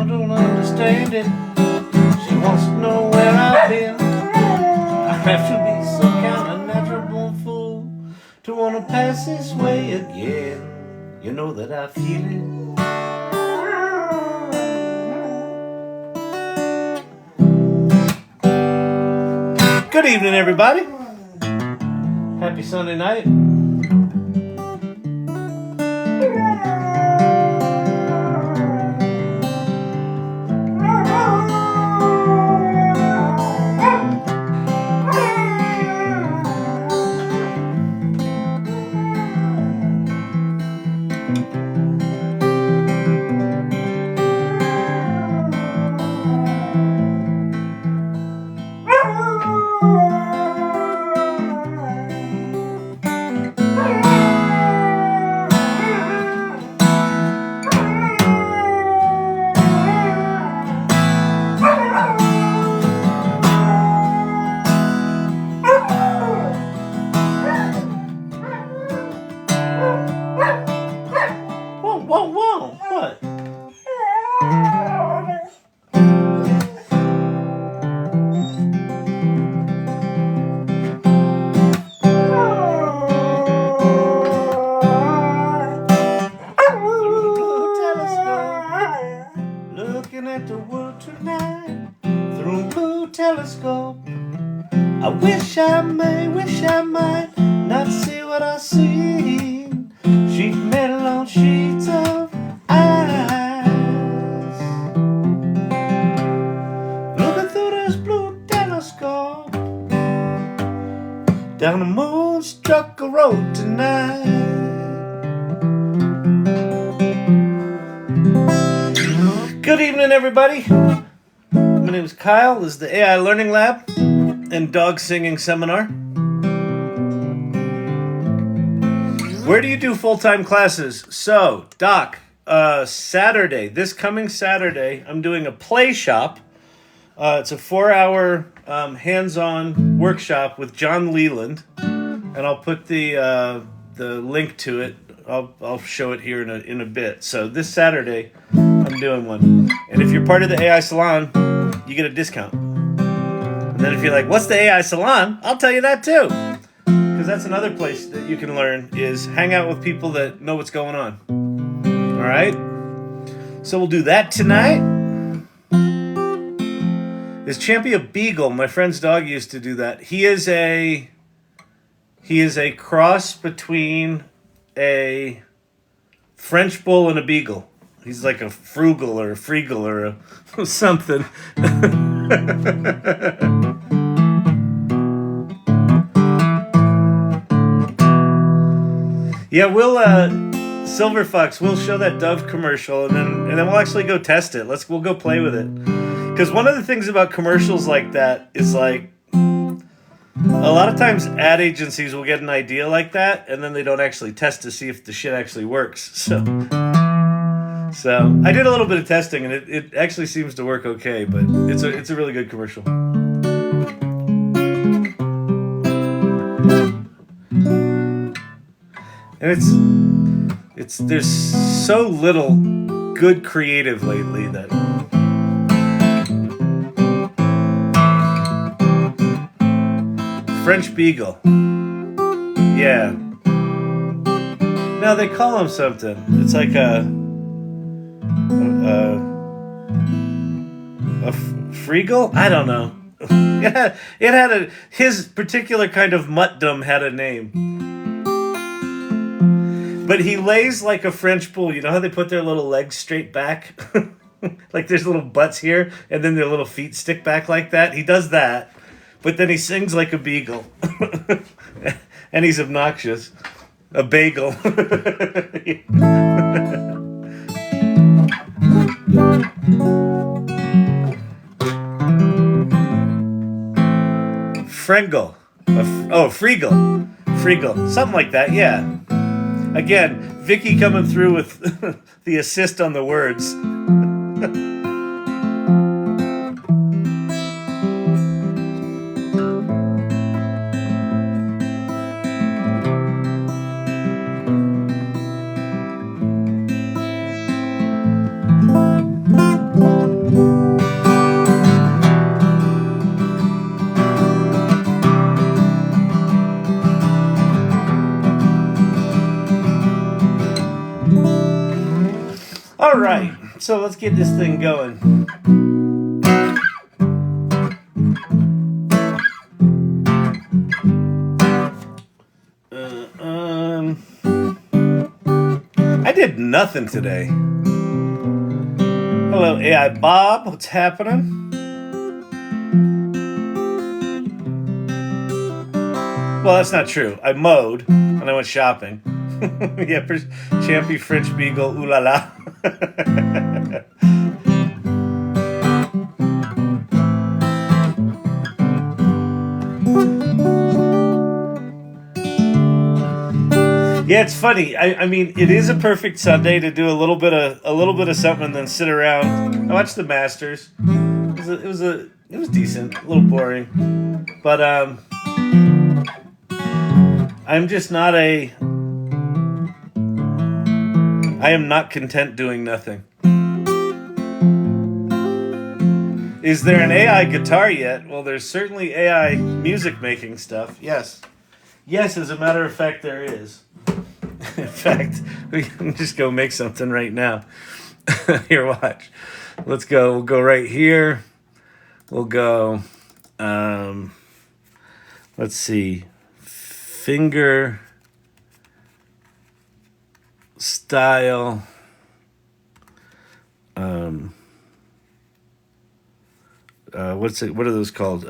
don't understand it. She wants to know where I've been. I have to be some kind of natural born fool to want to pass this way again. You know that I feel it. Good evening, everybody. Happy Sunday night. I wish I might not see what I see. Sheet metal on sheets of ice. Looking through this blue telescope down the moonstruck road tonight. Good evening, everybody. My name is Kyle. This is the AI Learning Lab and Dog Singing Seminar. Where do you do full-time classes? So, Doc, Saturday, this coming Saturday, I'm doing a play shop. It's a 4-hour hands-on workshop with John Leland, and I'll put the link to it. I'll show it here in a bit. So this Saturday, I'm doing one, and if you're part of the AI Salon, you get a discount. And then if you're like, what's the AI Salon? I'll tell you that too. Because that's another place that you can learn, is hang out with people that know what's going on. All right? So we'll do that tonight. Is Champy a beagle? My friend's dog used to do that. He is a cross between a French bull and a beagle. He's like a frugal or a freegal or a something. Yeah, we'll Silver Fox, we'll show that Dove commercial and then we'll actually go test it. We'll go play with it. Because one of the things about commercials like that is like a lot of times ad agencies will get an idea like that and then they don't actually test to see if the shit actually works. So I did a little bit of testing and it actually seems to work okay, but it's a really good commercial. And there's so little good creative lately that French Beagle. Yeah. No, they call him something. It's like a freegal? I don't know. It had his particular kind of muttdom had a name. But he lays like a French bull. You know how they put their little legs straight back? Like there's little butts here, and then their little feet stick back like that. He does that, but then he sings like a beagle. And he's obnoxious. A bagel. Frengal. Freegal. Freegal. Something like that, yeah. Again, Vicky coming through with the assist on the words. let's get this thing going. I did nothing today. Hello, AI Bob. What's happening? Well, that's not true. I mowed and I went shopping. Yeah, Champy French Beagle, ooh la la. Yeah, it's funny. I mean, it is a perfect Sunday to do a little bit of something and then sit around. I watched the Masters. It was decent, a little boring, but I'm just not I am not content doing nothing. Is there an AI guitar yet? Well, there's certainly AI music making stuff. Yes, as a matter of fact, there is. In fact, we can just go make something right now. Here, watch. Let's go. We'll go right here. We'll go. Let's see. Finger style. What's it? What are those called?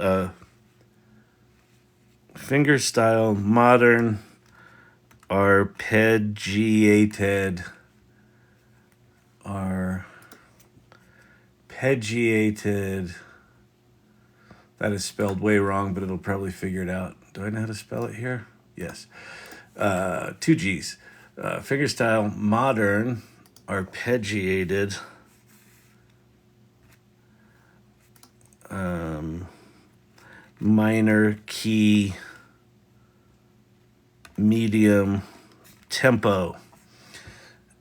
Finger style modern arpeggiated that is spelled way wrong, but it'll probably figure it out. Do I know how to spell it here? Yes. 2 G's. Fingerstyle modern arpeggiated minor key medium tempo.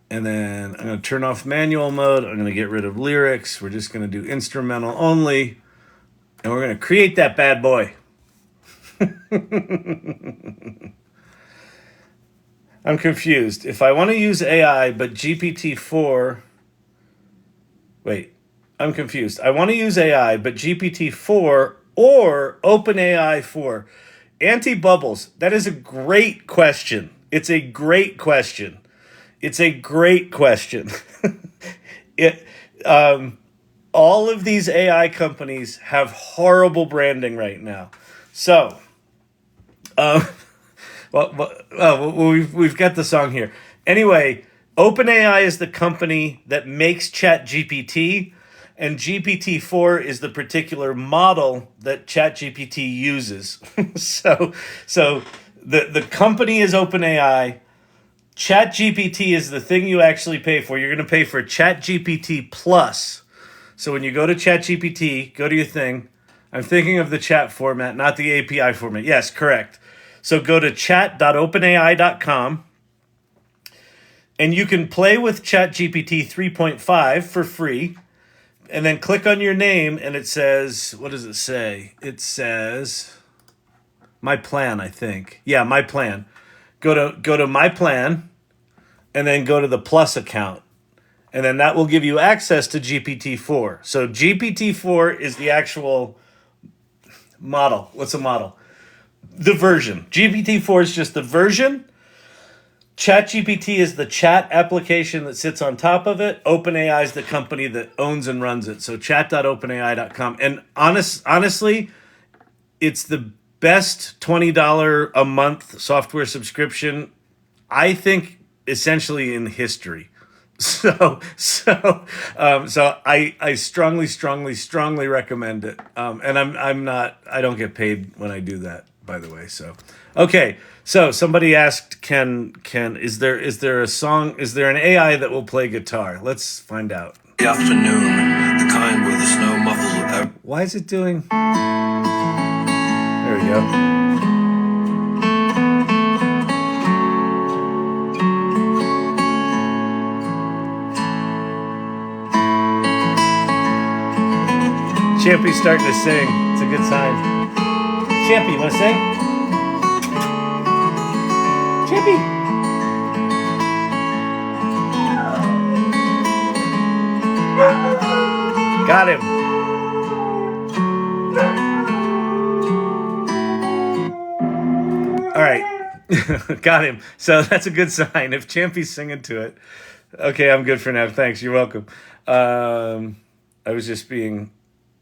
And then I'm going to turn off manual mode. I'm going to get rid of lyrics. We're just going to do instrumental only. And we're going to create that bad boy. I'm confused. If I want to use AI, but GPT-4... Wait, I'm confused. I want to use AI, but GPT-4 or OpenAI 4. Anti-bubbles, that is a great question. It's a great question. All of these AI companies have horrible branding right now. So, we've got the song here. Anyway, OpenAI is the company that makes ChatGPT, and GPT-4 is the particular model that ChatGPT uses. So the company is OpenAI. ChatGPT is the thing you actually pay for. You're going to pay for ChatGPT Plus. So when you go to ChatGPT, go to your thing. I'm thinking of the chat format, not the API format. Yes, correct. So go to chat.openai.com. And you can play with ChatGPT 3.5 for free. And then click on your name, and it says, what does it say? It says, my plan, I think. Yeah, my plan. Go to my plan, and then go to the Plus account. And then that will give you access to GPT-4. So GPT-4 is the actual model. What's a model? The version. GPT-4 is just the version. ChatGPT is the chat application that sits on top of it. OpenAI is the company that owns and runs it. So chat.openai.com. And honestly, it's the best $20 a month software subscription, I think, essentially in history. So I strongly recommend it. And I don't get paid when I do that, by the way. So, okay. So somebody asked, is there an AI that will play guitar? Let's find out. The afternoon, the kind where the snow muffles. Why is it doing? There we go. Champy's starting to sing. It's a good sign. Champy, you want to sing? Champy. Got him. All right. Got him. So that's a good sign. If Champy's singing to it. Okay, I'm good for now. Thanks. You're welcome. I was just being,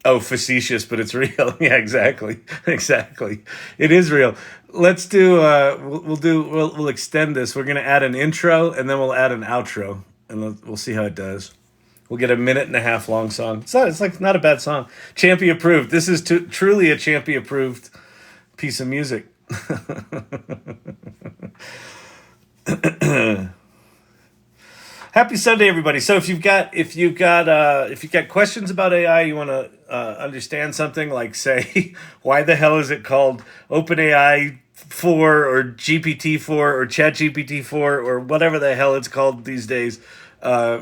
facetious, but it's real. Yeah, exactly. Exactly. It is real. Let's do, we'll extend this. We're going to add an intro and then we'll add an outro and we'll see how it does. We'll get a 1.5 minute long song. It's like not a bad song. Champy approved. This is truly a Champy approved piece of music. Happy Sunday, everybody. So if you've got questions about AI, you want to understand something like, say, why the hell is it called OpenAI 4 or GPT 4 or ChatGPT 4 or whatever the hell it's called these days,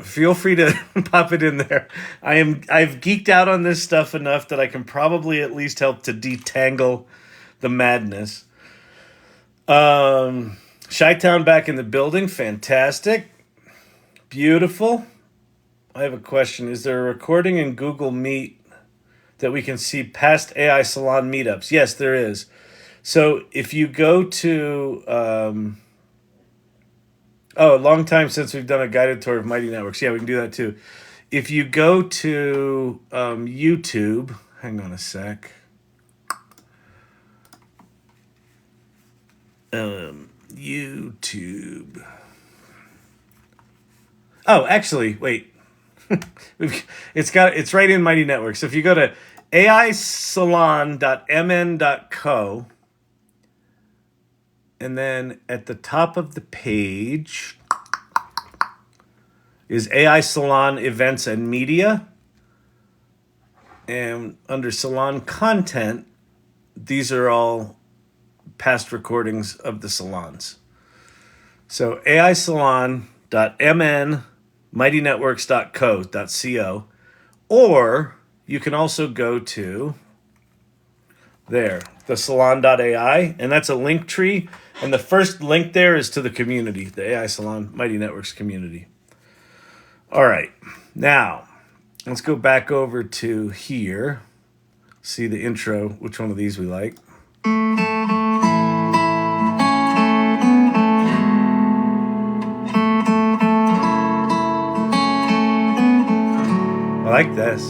feel free to pop it in there. I've geeked out on this stuff enough that I can probably at least help to detangle the madness. Chi-Town back in the building. Fantastic. Beautiful. I have a question. Is there a recording in Google Meet that we can see past AI Salon meetups? Yes, there is. So if you go to... a long time since we've done a guided tour of Mighty Networks. Yeah, we can do that too. If you go to YouTube... Hang on a sec. YouTube. Oh, actually, wait. It's right in Mighty Networks. So if you go to aisalon.mn.co, and then at the top of the page is AI Salon Events and Media. And under Salon Content, these are all past recordings of the salons. So aisalon.mn, mightynetworks.co, or you can also go to there, the salon.ai, and that's a link tree. And the first link there is to the community, the AI Salon Mighty Networks community. All right, now let's go back over to here. See the intro, which one of these we like. I like this.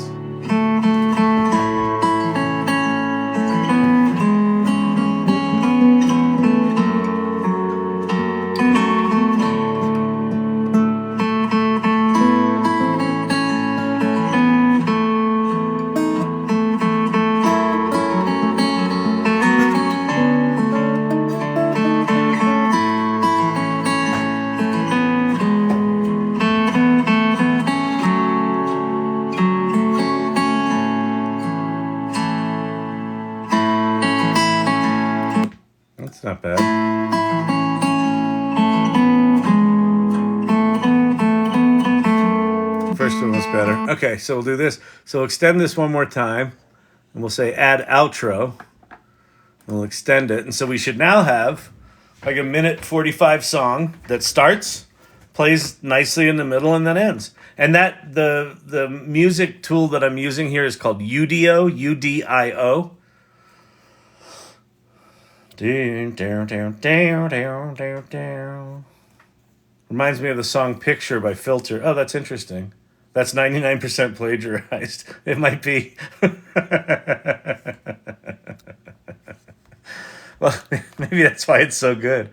That's not bad. First one was better. Okay, so we'll do this. So we'll extend this one more time, and we'll say add outro. We'll extend it, and so we should now have like a 1:45 song that starts, plays nicely in the middle, and then ends. And that the music tool that I'm using here is called Udio, Udio. Reminds me of the song Picture by Filter. Oh, that's interesting. That's 99% plagiarized. It might be. Well, maybe that's why it's so good.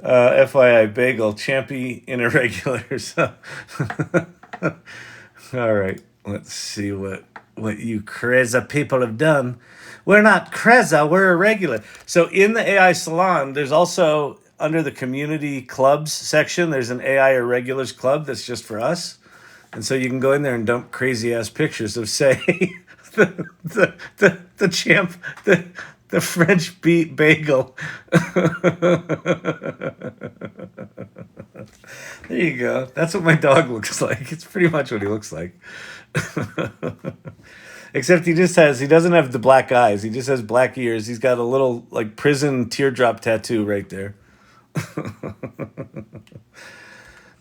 FYI, Bagel, Champy in irregulars. All right, let's see what you Kreza people have done. We're not Kreza, we're irregular. So in the AI Salon, there's also, under the community clubs section, there's an AI Irregulars club that's just for us. And so you can go in there and dump crazy ass pictures of, say, the champ, the French beat bagel. There you go. That's what my dog looks like. It's pretty much what he looks like. Except he doesn't have the black eyes. He just has black ears. He's got a little like prison teardrop tattoo right there.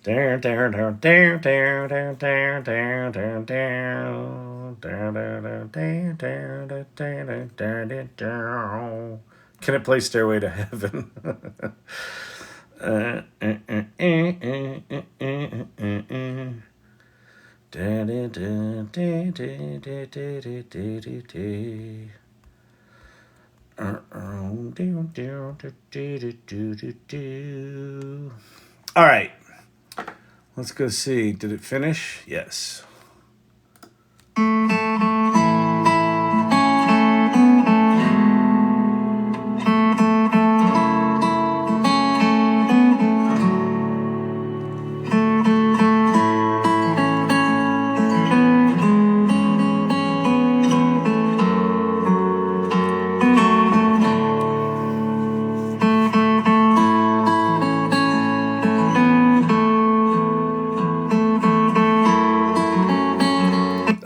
Can it play Stairway to Heaven? All right. Let's go see. Did it finish? Yes.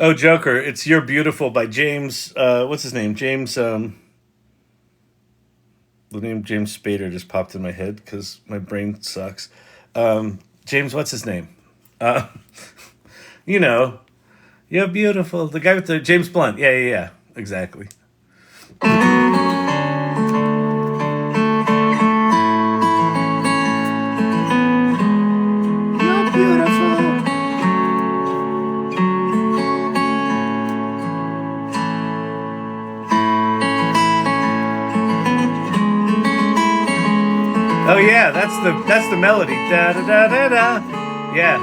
Oh, Joker, it's You're Beautiful by James, what's his name? James, the name James Spader just popped in my head because my brain sucks. James, what's his name? Uh, you know, You're Beautiful. The guy with the, James Blunt. Yeah, exactly. You're beautiful. Oh yeah, that's the melody. Da da da da da. Yeah.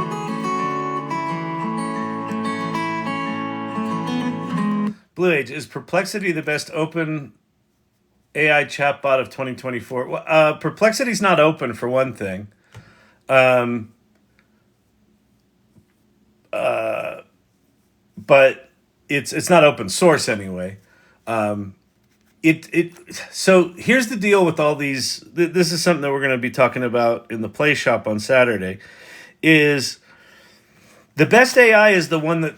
Blue Age, is Perplexity the best open AI chatbot of 2024? Well, Perplexity's not open for one thing. But it's not open source anyway. So here's the deal with all these. This is something that we're going to be talking about in the play shop on Saturday. Is the best AI is the one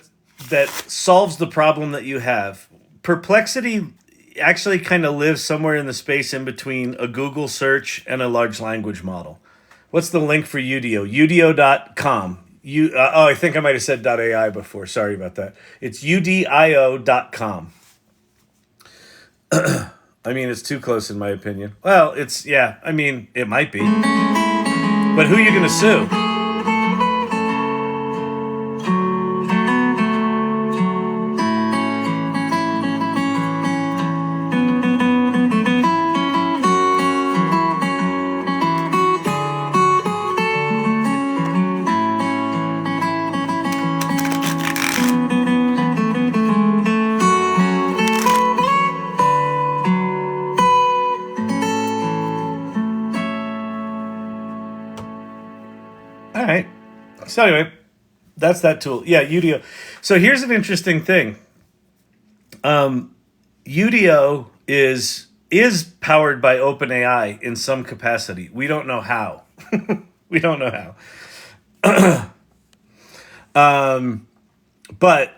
that solves the problem that you have. Perplexity actually kind of lives somewhere in the space in between a Google search and a large language model. What's the link for Udio? Udio.com. I think I might have said .ai before. Sorry about that. It's udio.com. I mean, it's too close in my opinion. Well, it might be. But who are you going to sue? All right. So anyway, that's that tool. Yeah, Udio. So here's an interesting thing. Udio is powered by OpenAI in some capacity. We don't know how. We don't know how. But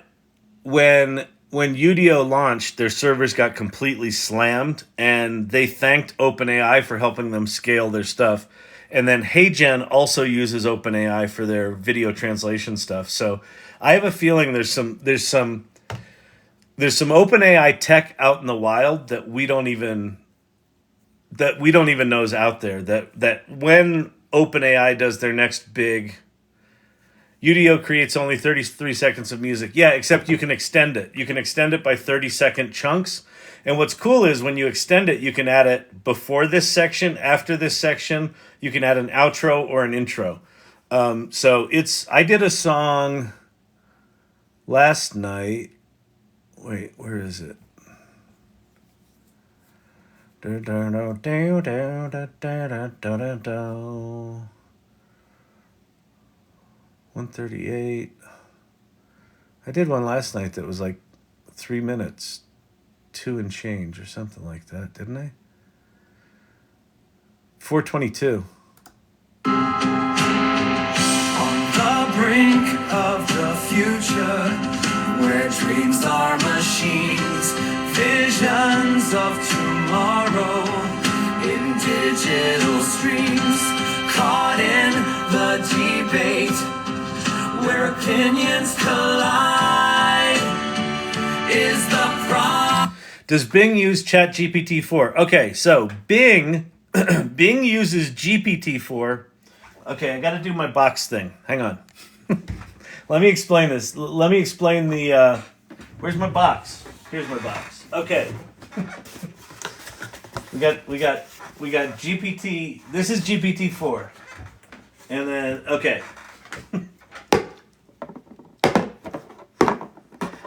when Udio launched, their servers got completely slammed, and they thanked OpenAI for helping them scale their stuff. And then HeyGen also uses OpenAI for their video translation stuff. So I have a feeling there's some OpenAI tech out in the wild that we don't even know is out there. That when OpenAI does their next big, Udio creates only 33 seconds of music. Yeah, except you can extend it. You can extend it by 30-second chunks. And what's cool is when you extend it, you can add it before this section, after this section. You can add an outro or an intro. I did a song last night. Wait, where is it? 138. I did one last night that was like 3 minutes, 2 and change or something like that, didn't I? 422. On the brink of the future, where dreams are machines, visions of tomorrow in digital streams, caught in the deep debate where opinions collide is the problem. Does Bing use ChatGPT-4? Okay, so Bing Bing uses GPT-4. Okay, I got to do my box thing. Hang on. Let me explain this. Let me explain the. Where's my box? Here's my box. Okay. We got GPT. This is GPT-4, and then okay.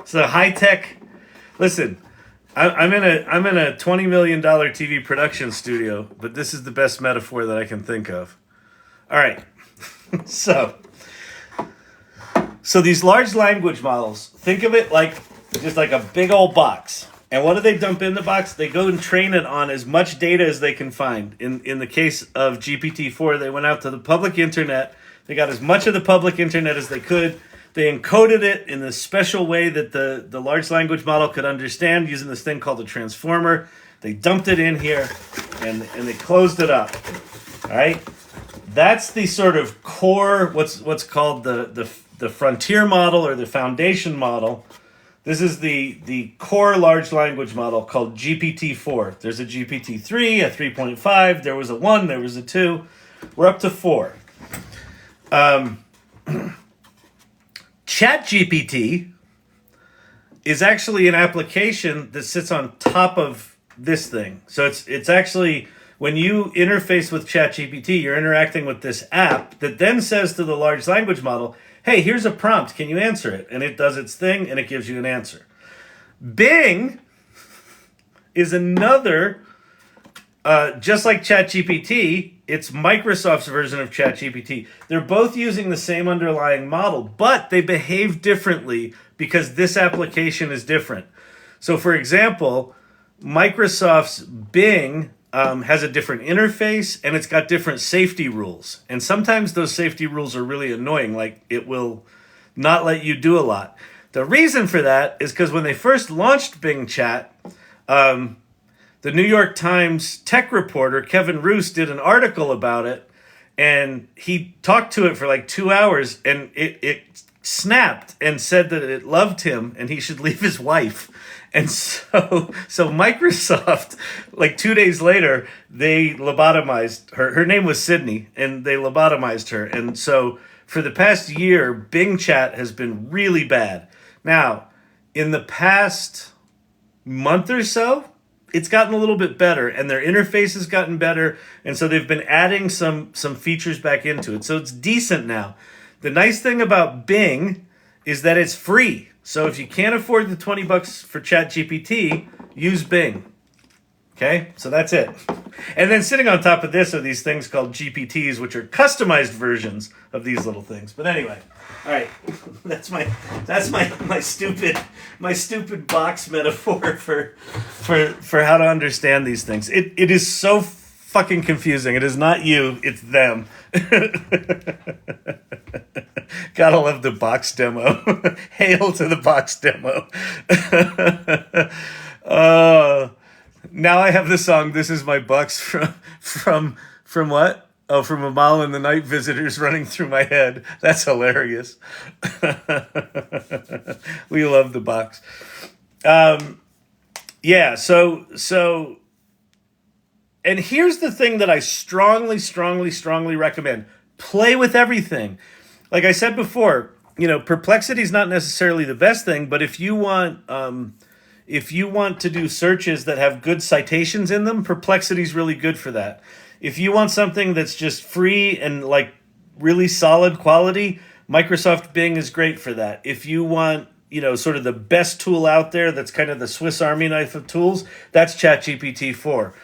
So high tech. Listen, I'm in a $20 million TV production studio, but this is the best metaphor that I can think of. All right, so these large language models, think of it like just like a big old box. And what do they dump in the box? They go and train it on as much data as they can find. In the case of GPT-4, they went out to the public internet. They got as much of the public internet as they could. They encoded it in a special way that the large language model could understand using this thing called a transformer. They dumped it in here, and they closed it up. All right? That's the sort of core, what's called the frontier model or the foundation model. This is the core large language model called GPT-4. There's a GPT-3, a 3.5, there was a 1, there was a 2. We're up to 4. ChatGPT is actually an application that sits on top of this thing. So it's actually, when you interface with ChatGPT, you're interacting with this app that then says to the large language model, hey, here's a prompt, can you answer it? And it does its thing, and it gives you an answer. Bing is another, just like ChatGPT, it's Microsoft's version of ChatGPT. They're both using the same underlying model, but they behave differently because this application is different. So, for example, Microsoft's Bing has a different interface, and it's got different safety rules. And sometimes those safety rules are really annoying, like it will not let you do a lot. The reason for that is because when they first launched Bing Chat, the New York Times tech reporter, Kevin Roos, did an article about it, and he talked to it for like 2 hours, and it snapped and said that it loved him and he should leave his wife. And so Microsoft, like 2 days later, they lobotomized her. Her name was Sydney, and they lobotomized her. And so for the past year, Bing Chat has been really bad. Now, in the past month or so, it's gotten a little bit better, and their interface has gotten better, and so they've been adding some features back into it. So it's decent now. The nice thing about Bing is that it's free. So if you can't afford the $20 for ChatGPT, use Bing. Okay, so that's it. And then sitting on top of this are these things called GPTs, which are customized versions of these little things. But anyway, all right, that's my stupid box metaphor for how to understand these things. It is so fucking confusing. It is not you, it's them. Gotta love the box demo. Hail to the box demo. Now I have the song "This Is My Bucks" from what? Oh, from A Mile in the Night Visitors running through my head. That's hilarious. We love the box. Yeah, so and here's the thing that I strongly recommend. Play with everything. Like I said before, Perplexity is not necessarily the best thing, but if you want to do searches that have good citations in them, Perplexity is really good for that. If you want something that's just free and like really solid quality, Microsoft Bing is great for that. If you want, sort of the best tool out there that's kind of the Swiss Army knife of tools, that's ChatGPT 4.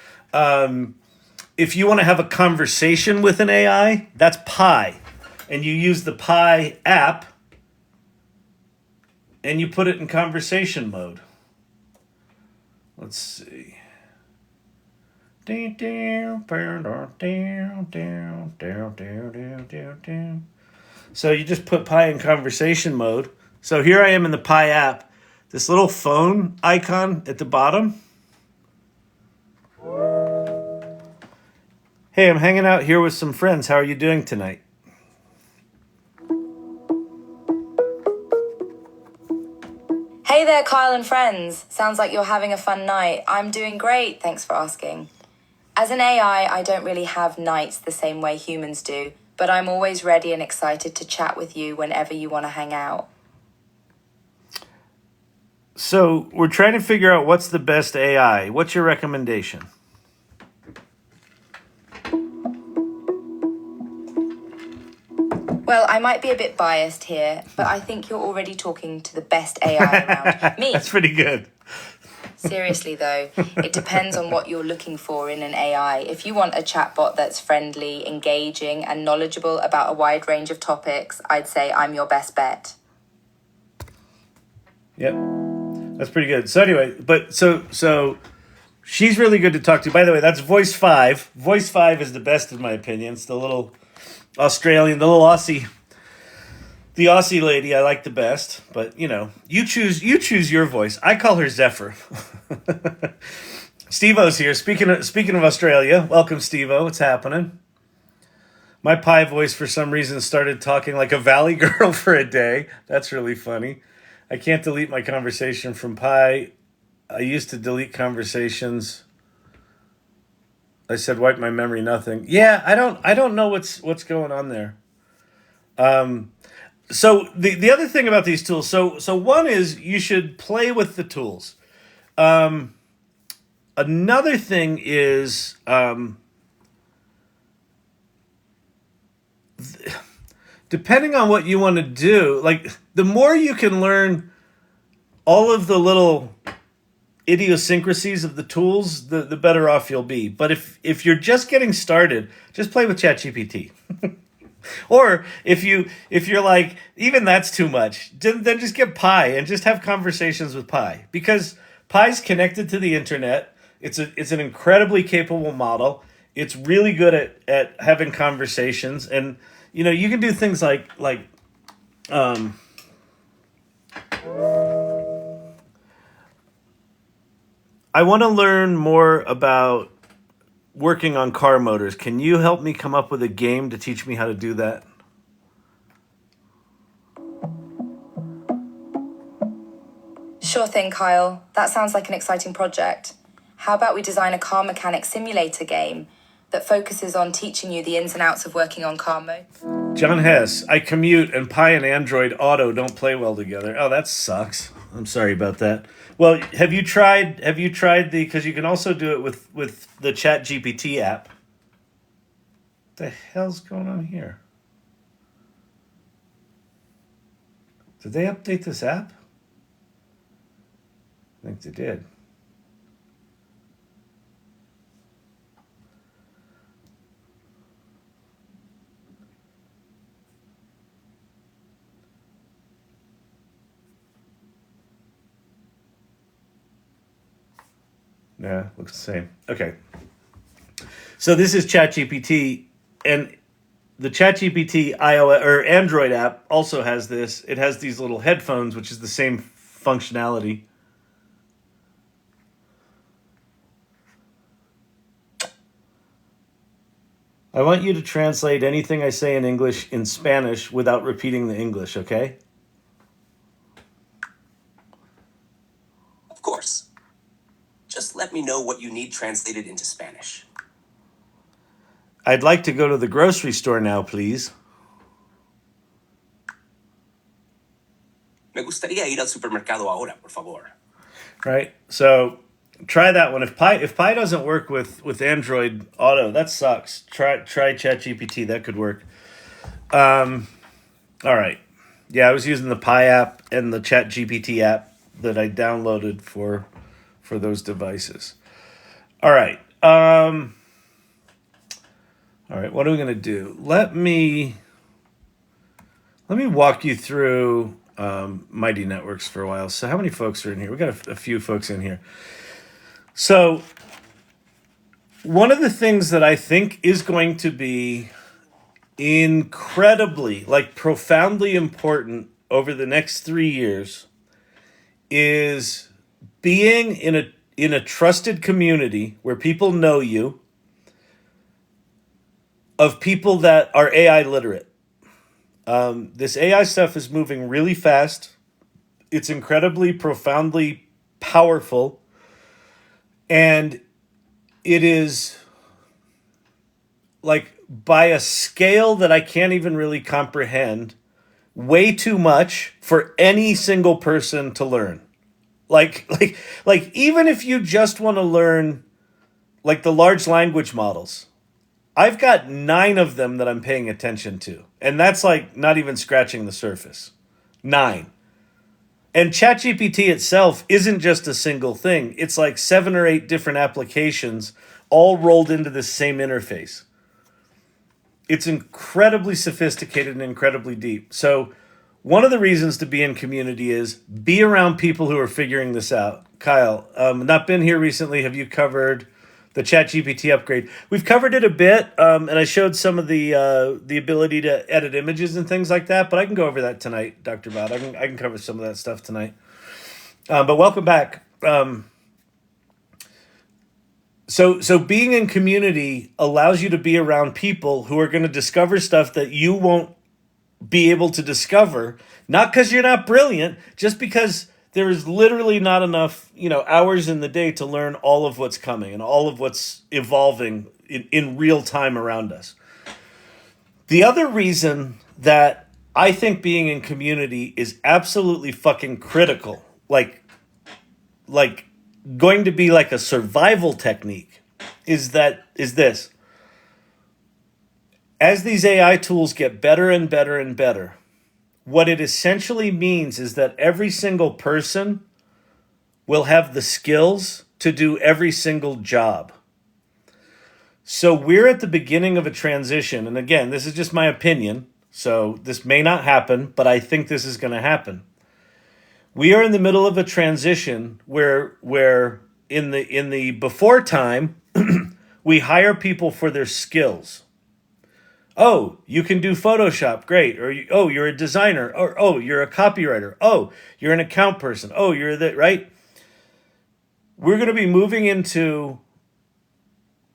If you want to have a conversation with an AI, that's Pi. And you use the Pi app and you put it in conversation mode. Let's see. So you just put Pi in conversation mode. So here I am in the Pi app. This little phone icon at the bottom. Hey, I'm hanging out here with some friends. How are you doing tonight? Hey there, Kyle and friends. Sounds like you're having a fun night. I'm doing great, thanks for asking. As an AI, I don't really have nights the same way humans do, but I'm always ready and excited to chat with you whenever you want to hang out. So we're trying to figure out what's the best AI. What's your recommendation? Well, I might be a bit biased here, but I think you're already talking to the best AI around. Me. That's pretty good. Seriously, though, it depends on what you're looking for in an AI. If you want a chatbot that's friendly, engaging, and knowledgeable about a wide range of topics, I'd say I'm your best bet. Yep. That's pretty good. So anyway, but so she's really good to talk to. By the way, that's Voice 5. Voice 5 is the best in my opinion. It's the little Australian, the little Aussie. The Aussie lady I like the best, but you know, you choose your voice. I call her Zephyr. Steve-O's here. Speaking of Australia, welcome Steve-O. What's happening? My Pi voice for some reason started talking like a Valley girl for a day. That's really funny. I can't delete my conversation from Pi. I used to delete conversations. I said wipe my memory, nothing. Yeah, I don't know what's going on there. So the other thing about these tools, so one is you should play with the tools. Another thing is depending on what you want to do, like the more you can learn all of the little idiosyncrasies of the tools, the better off you'll be. But if you're just getting started, just play with ChatGPT. Or if you're like, even that's too much, then just get Pi and just have conversations with Pi, because Pi's connected to the internet. It's an incredibly capable model. It's really good at having conversations, and you know you can do things like I want to learn more about working on car motors. Can you help me come up with a game to teach me how to do that? Sure thing, Kyle. That sounds like an exciting project. How about we design a car mechanic simulator game that focuses on teaching you the ins and outs of working on car mode? John Hess, I commute and Pi and Android Auto don't play well together. Oh, that sucks. I'm sorry about that. Well, have you tried because you can also do it with the Chat GPT app. What the hell's going on here? Did they update this app? I think they did. Yeah, looks the same. Okay. So this is ChatGPT, and the ChatGPT iOS or Android app also has this. It has these little headphones, which is the same functionality. I want you to translate anything I say in English in Spanish without repeating the English, okay? Of course. Just let me know what you need translated into Spanish. I'd like to go to the grocery store now, please. Me gustaría ir al supermercado ahora, por favor. Right? So try that one. If Pi doesn't work with Android Auto, that sucks. Try ChatGPT. That could work. All right. Yeah, I was using the Pi app and the ChatGPT app that I downloaded for those devices. All right. All right. What are we gonna do? Let me walk you through Mighty Networks for a while. So how many folks are in here? We got a few folks in here. So one of the things that I think is going to be incredibly, like profoundly important over the next 3 years is being in a trusted community where people know you, of people that are AI literate. This AI stuff is moving really fast. It's incredibly, profoundly powerful. And it is like by a scale that I can't even really comprehend, way too much for any single person to learn. Like even if you just want to learn like the large language models, I've got 9 of them that I'm paying attention to. And that's like not even scratching the surface. 9. And ChatGPT itself isn't just a single thing. It's like 7 or 8 different applications all rolled into the same interface. It's incredibly sophisticated and incredibly deep. So one of the reasons to be in community is be around people who are figuring this out. Kyle, not been here recently. Have you covered the ChatGPT upgrade? We've covered it a bit, and I showed some of the ability to edit images and things like that. But I can go over that tonight, Dr. Bob. I can cover some of that stuff tonight. But welcome back. So being in community allows you to be around people who are going to discover stuff that you won't be able to discover, not because you're not brilliant, just because there is literally not enough, hours in the day to learn all of what's coming and all of what's evolving in real time around us. The other reason that I think being in community is absolutely fucking critical, like going to be like a survival technique, is this. As these AI tools get better and better and better, what it essentially means is that every single person will have the skills to do every single job. So we're at the beginning of a transition. And again, this is just my opinion. So this may not happen, but I think this is going to happen. We are in the middle of a transition where in the before time, we hire people for their skills. Oh, you can do Photoshop, great. Or you're a designer. Or you're a copywriter. Oh, you're an account person. Oh, you're the right. We're going to be moving into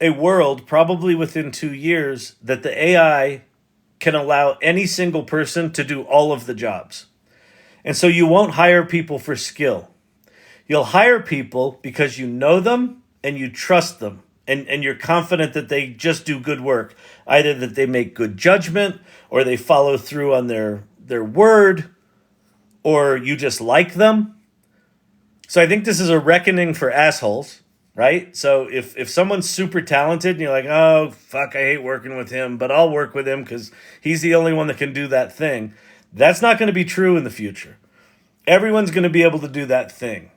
a world probably within 2 years that the AI can allow any single person to do all of the jobs. And so you won't hire people for skill. You'll hire people because you know them and you trust them. And you're confident that they just do good work. Either that they make good judgment or they follow through on their word, or you just like them. So I think this is a reckoning for assholes, right? So if someone's super talented and you're like, oh, fuck, I hate working with him, but I'll work with him because he's the only one that can do that thing. That's not going to be true in the future. Everyone's going to be able to do that thing.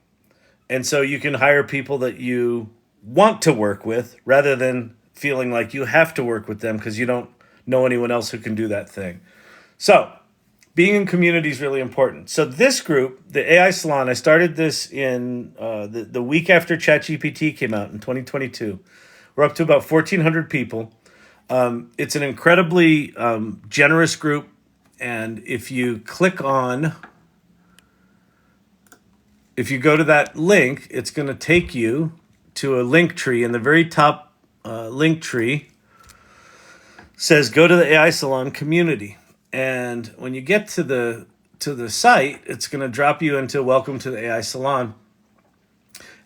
And so you can hire people that you want to work with rather than feeling like you have to work with them because you don't know anyone else who can do that thing. So being in community is really important. So this group, the AI Salon, I started this in the week after ChatGPT came out in 2022. We're up to about 1,400 people. It's an incredibly generous group. And if you go to that link, it's going to take you to a link tree. In the very top link tree says go to the AI Salon community. And when you get to the site, it's going to drop you into welcome to the AI Salon.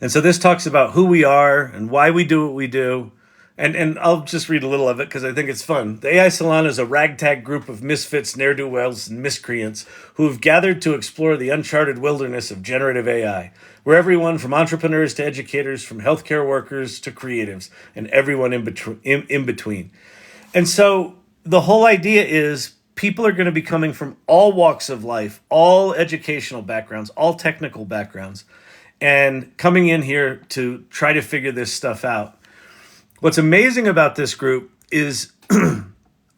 And so this talks about who we are and why we do what we do. And I'll just read a little of it because I think it's fun. The AI Salon is a ragtag group of misfits, ne'er-do-wells, and miscreants who have gathered to explore the uncharted wilderness of generative AI. We're everyone from entrepreneurs to educators, from healthcare workers to creatives, and everyone in between. And so the whole idea is people are going to be coming from all walks of life, all educational backgrounds, all technical backgrounds, and coming in here to try to figure this stuff out. What's amazing about this group is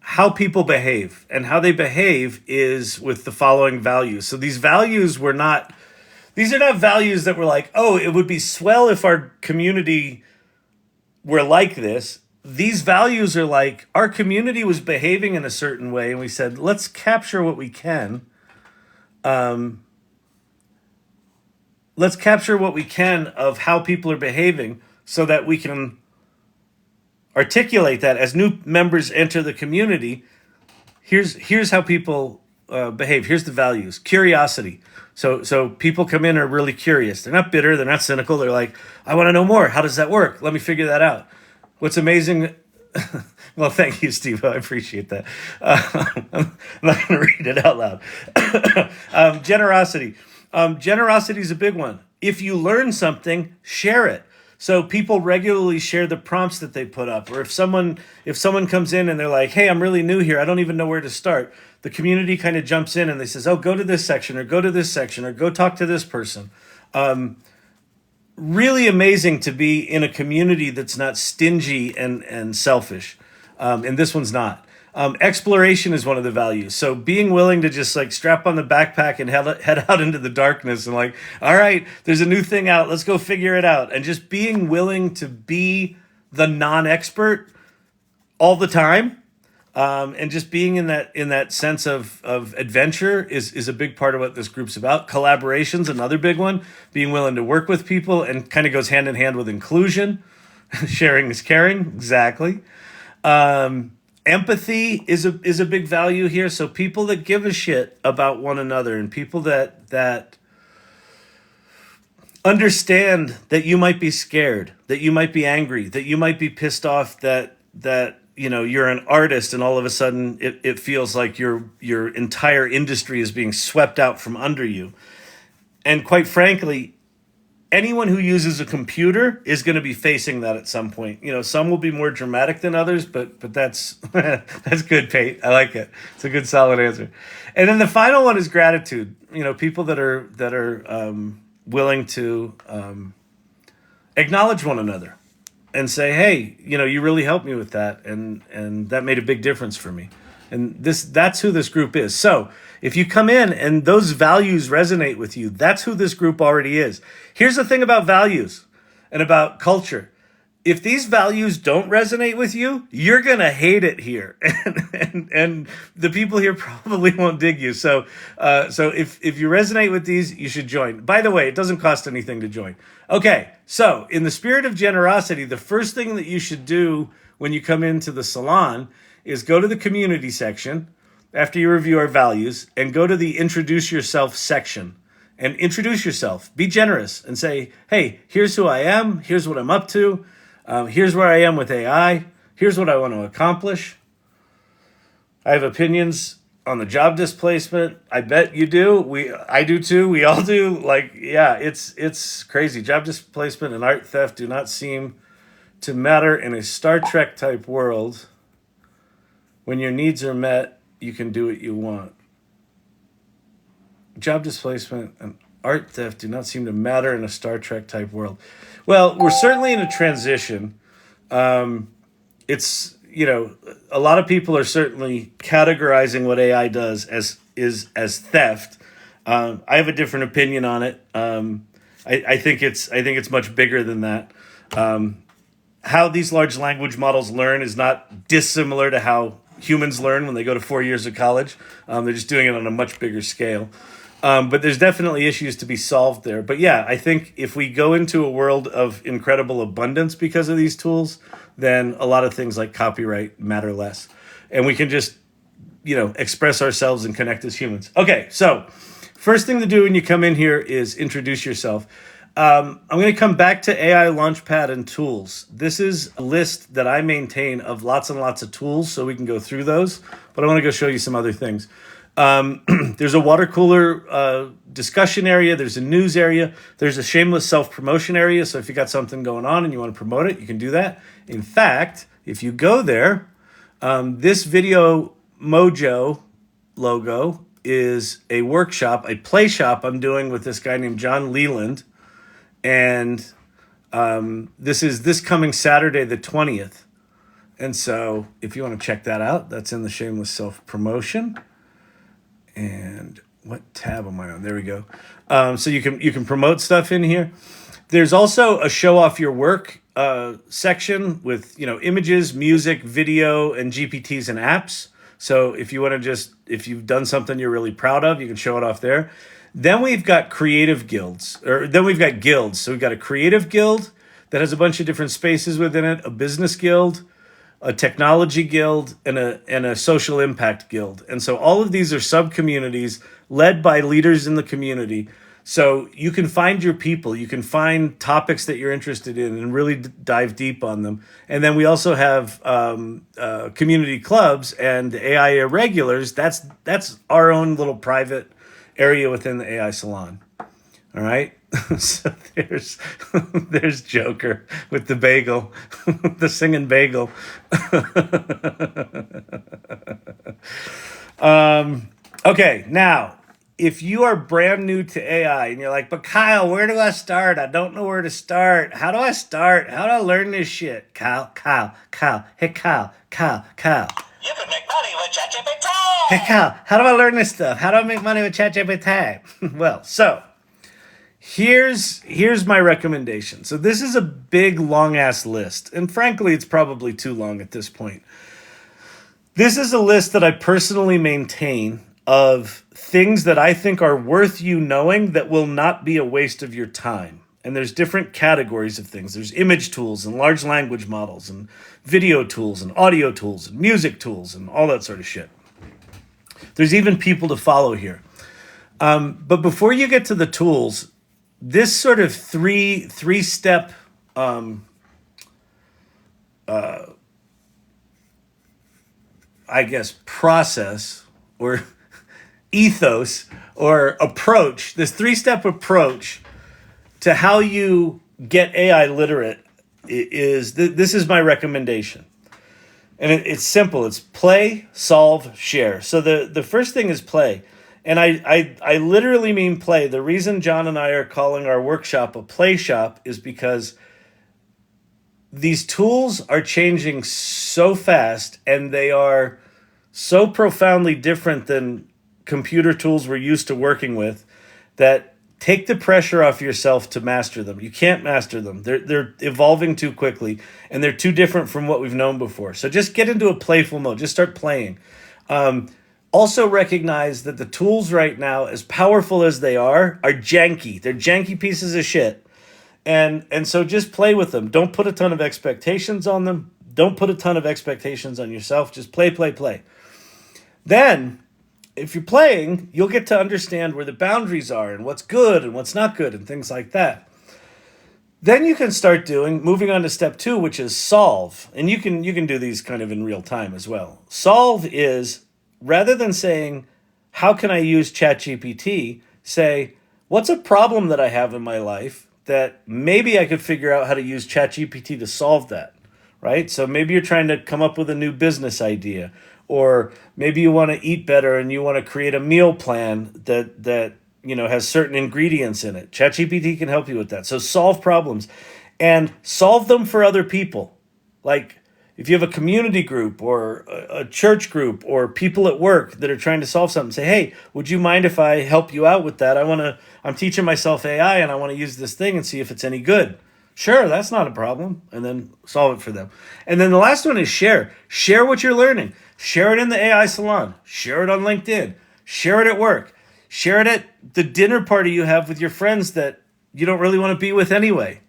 how people behave, and how they behave is with the following values. So these values are not values that were like, oh, it would be swell if our community were like this. These values are like, our community was behaving in a certain way, and we said, let's capture what we can. Let's capture what we can of how people are behaving so that we can articulate that as new members enter the community. Here's how people behave. Here's the values. Curiosity. So people come in and are really curious. They're not bitter. They're not cynical. They're like, I want to know more. How does that work? Let me figure that out. What's amazing. Well, thank you, Steve. I appreciate that. I'm not going to read it out loud. Generosity. Generosity is a big one. If you learn something, share it. So people regularly share the prompts that they put up. Or if someone comes in and they're like, hey, I'm really new here, I don't even know where to start. The community kind of jumps in and they says, oh, go to this section or go to this section or go talk to this person. Really amazing to be in a community that's not stingy and selfish. And this one's not. Exploration is one of the values. So being willing to just like strap on the backpack and head out into the darkness and like, all right, there's a new thing out. Let's go figure it out. And just being willing to be the non-expert all the time. And just being in that sense of adventure is a big part of what this group's about. Collaboration's another big one. Being willing to work with people and kind of goes hand in hand with inclusion. Sharing is caring. Exactly. Empathy is a big value here. So people that give a shit about one another and people that understand that you might be scared, that you might be angry, that you might be pissed off, that you know you're an artist and all of a sudden it feels like your entire industry is being swept out from under you. And quite frankly, anyone who uses a computer is going to be facing that at some point. You know, some will be more dramatic than others, but that's that's good, Pate. I like it. It's a good, solid answer. And then the final one is gratitude. You know, people that are willing to acknowledge one another and say, hey, you know, you really helped me with that, and that made a big difference for me. And that's who this group is. So if you come in and those values resonate with you, that's who this group already is. Here's the thing about values and about culture. If these values don't resonate with you, you're going to hate it here. And the people here probably won't dig you. So if you resonate with these, you should join. By the way, it doesn't cost anything to join. Okay, so in the spirit of generosity, the first thing that you should do when you come into the salon is go to the community section after you review our values and go to the introduce yourself section and introduce yourself. Be generous and say, hey, here's who I am. Here's what I'm up to. Here's where I am with AI. Here's what I want to accomplish. I have opinions on the job displacement. I bet you do. I do too. We all do. Like, yeah, it's crazy. Job displacement and art theft do not seem to matter in a Star Trek type world. When your needs are met, you can do what you want. Job displacement and art theft do not seem to matter in a Star Trek type world. Well, we're certainly in a transition. It's, you know, a lot of people are certainly categorizing what AI does as theft. I have a different opinion on it. I think it's much bigger than that. How these large language models learn is not dissimilar to how humans learn when they go to 4 years of college. They're just doing it on a much bigger scale. But there's definitely issues to be solved there. But yeah, I think if we go into a world of incredible abundance because of these tools, then a lot of things like copyright matter less. And we can just, you know, express ourselves and connect as humans. Okay, so first thing to do when you come in here is introduce yourself. I'm going to come back to AI Launchpad and Tools. This is a list that I maintain of lots and lots of tools, so we can go through those. But I want to go show you some other things. There's a water cooler discussion area. There's a news area. There's a shameless self-promotion area. So if you got something going on and you want to promote it, you can do that. In fact, if you go there, this Video Mojo logo is a workshop, a play shop I'm doing with this guy named John Leland. And this is this coming Saturday, the 20th. And so if you want to check that out, that's in the shameless self-promotion. And what tab am I on? There we go. So you can promote stuff in here. There's also a show off your work section with, you know, images, music, video, and GPTs and apps. So if you want to if you've done something you're really proud of, you can show it off there. Then we've got creative guilds, then we've got guilds. So we've got a creative guild that has a bunch of different spaces within it, a business guild, a technology guild, and a social impact guild. And so all of these are sub-communities led by leaders in the community. So you can find your people, you can find topics that you're interested in and really dive deep on them. And then we also have community clubs and AI irregulars. That's our own little private area within the AI salon. All right. So there's Joker with the bagel, the singing bagel. Okay, now, if you are brand new to AI and you're like, but Kyle, where do I start? I don't know where to start. How do I start? How do I learn this shit? Kyle. Hey, Kyle. You can make money with ChatGPT! Hey, Kyle, how do I learn this stuff? How do I make money with ChatGPT? Well, so here's my recommendation. So this is a big, long-ass list. And frankly, it's probably too long at this point. This is a list that I personally maintain of things that I think are worth you knowing that will not be a waste of your time. And there's different categories of things. There's image tools and large language models and video tools and audio tools and music tools and all that sort of shit. There's even people to follow here. But before you get to the tools, this sort of three-step I guess process or ethos or approach, this three-step approach to how you get AI literate this is my recommendation. And it's simple. It's play, solve, share. So the first thing is play. And I literally mean play. The reason John and I are calling our workshop a play shop is because these tools are changing so fast and they are so profoundly different than computer tools we're used to working with that take the pressure off yourself to master them. You can't master them. They're evolving too quickly and they're too different from what we've known before. So just get into a playful mode. Just start playing. Also recognize that the tools right now, as powerful as they are janky. They're janky pieces of shit. And so just play with them. Don't put a ton of expectations on them. Don't put a ton of expectations on yourself. Just play. Then, if you're playing, you'll get to understand where the boundaries are and what's good and what's not good and things like that. Then you can start moving on to step 2, which is solve. And you can do these kind of in real time as well. Solve is, rather than saying, how can I use ChatGPT, say, what's a problem that I have in my life that maybe I could figure out how to use ChatGPT to solve that, right? So maybe you're trying to come up with a new business idea, or maybe you want to eat better and you want to create a meal plan that has certain ingredients in it. ChatGPT can help you with that. So solve problems and solve them for other people. Like if you have a community group or a church group or people at work that are trying to solve something, say, hey, would you mind if I help you out with that? I'm teaching myself AI and I want to use this thing and see if it's any good. Sure, that's not a problem. And then solve it for them. And then the last one is share. Share what you're learning. Share it in the AI salon. Share it on LinkedIn. Share it at work. Share it at the dinner party you have with your friends that you don't really want to be with anyway.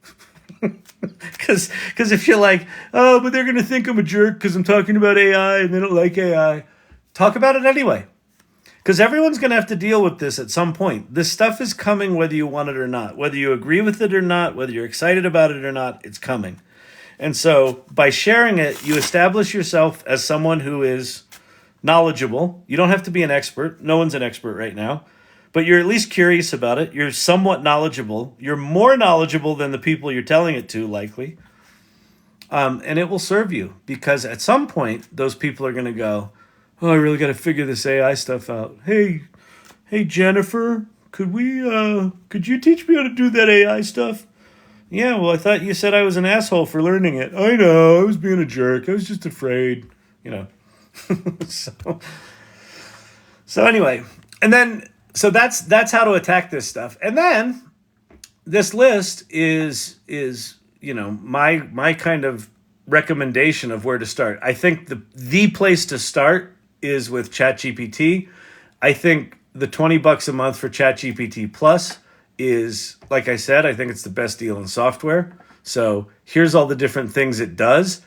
Because if you're like, oh, but they're going to think I'm a jerk because I'm talking about AI and they don't like AI, talk about it anyway. Because everyone's going to have to deal with this at some point. This stuff is coming whether you want it or not. Whether you agree with it or not, whether you're excited about it or not, it's coming. And so by sharing it, you establish yourself as someone who is knowledgeable. You don't have to be an expert. No one's an expert right now. But you're at least curious about it. You're somewhat knowledgeable. You're more knowledgeable than the people you're telling it to, likely. And it will serve you. Because at some point, those people are going to go, oh, I really got to figure this AI stuff out. Hey, Jennifer, could you teach me how to do that AI stuff? Yeah, well, I thought you said I was an asshole for learning it. I know, I was being a jerk. I was just afraid, So anyway, and then, so that's how to attack this stuff. And then this list is my kind of recommendation of where to start. I think the place to start is with ChatGPT. I think the $20 a month for ChatGPT Plus is, like I said, I think it's the best deal in software. So here's all the different things it does.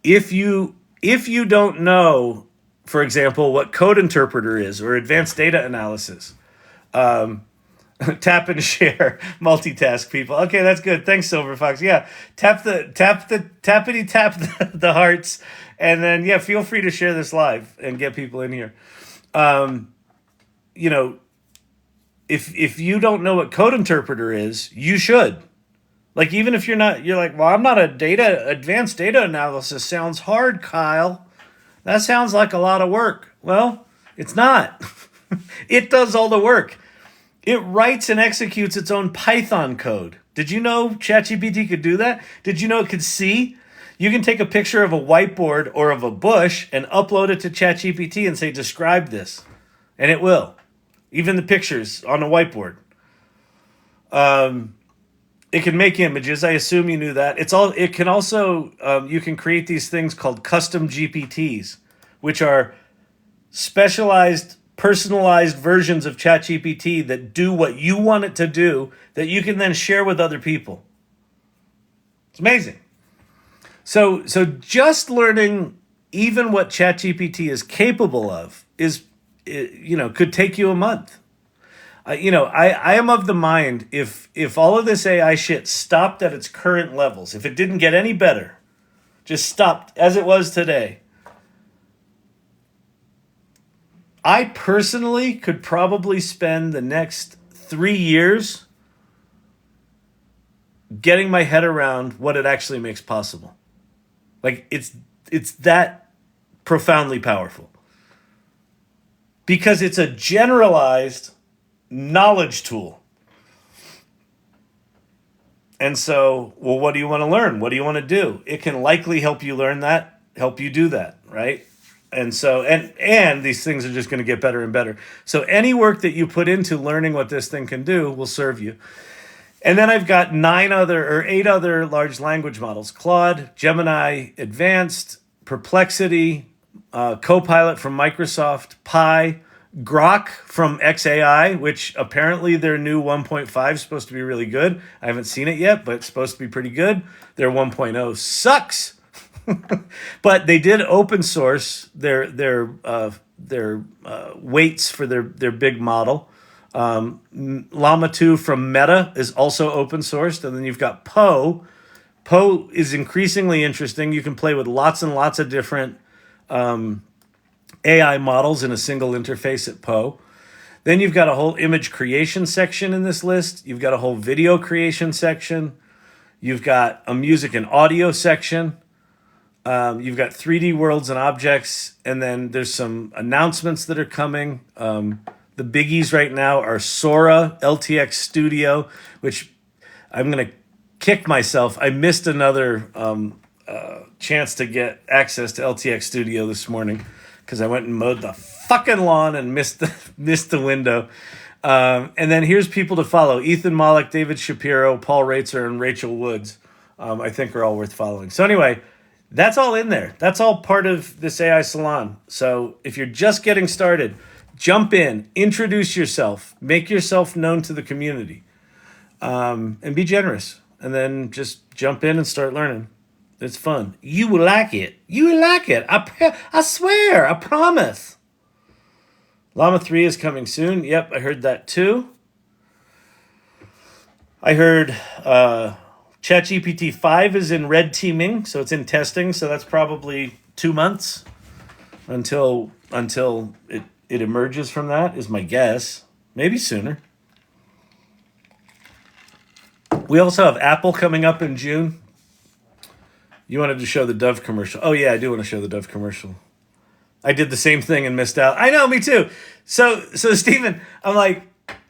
If you if you don't know, for example, what code interpreter is or advanced data analysis, tap and share, multitask people. Okay, that's good. Thanks, Silver Fox. Yeah, tappity tap the hearts, and then yeah, feel free to share this live and get people in here. You know, if you don't know what code interpreter is, you should. Like, even if you're like, well, I'm not advanced data analysis sounds hard, Kyle. That sounds like a lot of work. Well, it's not. It does all the work. It writes and executes its own Python code. Did you know ChatGPT could do that? Did you know it could see? You can take a picture of a whiteboard or of a bush and upload it to ChatGPT and say, describe this. And it will. Even the pictures on a whiteboard. It can make images. I assume you knew that. It can also, you can create these things called custom GPTs, which are specialized, personalized versions of ChatGPT that do what you want it to do, that you can then share with other people. It's amazing. So just learning even what ChatGPT is capable of could take you a month. I am of the mind, if all of this AI shit stopped at its current levels, if it didn't get any better, just stopped as it was today, I personally could probably spend the next 3 years getting my head around what it actually makes possible. Like, it's that profoundly powerful. Because it's a generalized knowledge tool. And so, well, what do you want to learn? What do you want to do? It can likely help you learn that, help you do that, right? And so, and these things are just going to get better and better. So any work that you put into learning what this thing can do will serve you. And then I've got 8 other large language models: Claude, Gemini Advanced, Perplexity, Copilot from Microsoft, Pi, Grok from XAI, which apparently their new 1.5 is supposed to be really good. I haven't seen it yet, but it's supposed to be pretty good. Their 1.0 sucks. But they did open source their weights for their big model. Llama 2 from Meta is also open sourced. And then you've got Poe. Poe is increasingly interesting. You can play with lots and lots of different AI models in a single interface at Poe. Then you've got a whole image creation section in this list. You've got a whole video creation section. You've got a music and audio section. You've got 3D worlds and objects. And then there's some announcements that are coming. The biggies right now are Sora, LTX Studio, which I'm going to kick myself. I missed another chance to get access to LTX Studio this morning because I went and mowed the fucking lawn and missed the window. And then here's people to follow: Ethan Mollick, David Shapiro, Paul Reitzer, and Rachel Woods. I think are all worth following. So anyway, that's all in there. That's all part of this AI Salon. So if you're just getting started, jump in, introduce yourself, make yourself known to the community, and be generous. And then just jump in and start learning. It's fun. You will like it. You will like it. I swear. I promise. Llama 3 is coming soon. Yep, I heard that too. I heard ChatGPT 5 is in red teaming, so it's in testing. So that's probably 2 months until it emerges from that, is my guess. Maybe sooner. We also have Apple coming up in June. You wanted to show the Dove commercial. Oh, yeah, I do want to show the Dove commercial. I did the same thing and missed out. I know, me too. So Stephen, I'm like,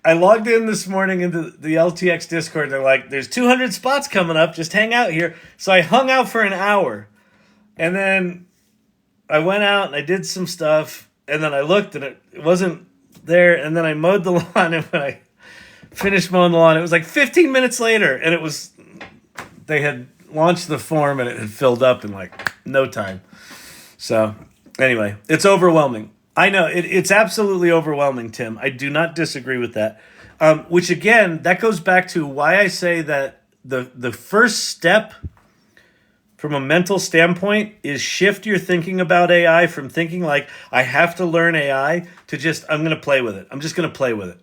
I logged in this morning into the LTX Discord. They're like, there's 200 spots coming up. Just hang out here. So I hung out for an hour. And then I went out and I did some stuff. And then I looked and it wasn't there. And then I mowed the lawn. And when I finished mowing the lawn, it was like 15 minutes later. And they had launched the form and it had filled up in like no time. So anyway, it's overwhelming. I know it's absolutely overwhelming, Tim. I do not disagree with that. Which again, that goes back to why I say that the first step from a mental standpoint is shift your thinking about AI from thinking like, I have to learn AI, to just, I'm going to play with it. I'm just going to play with it.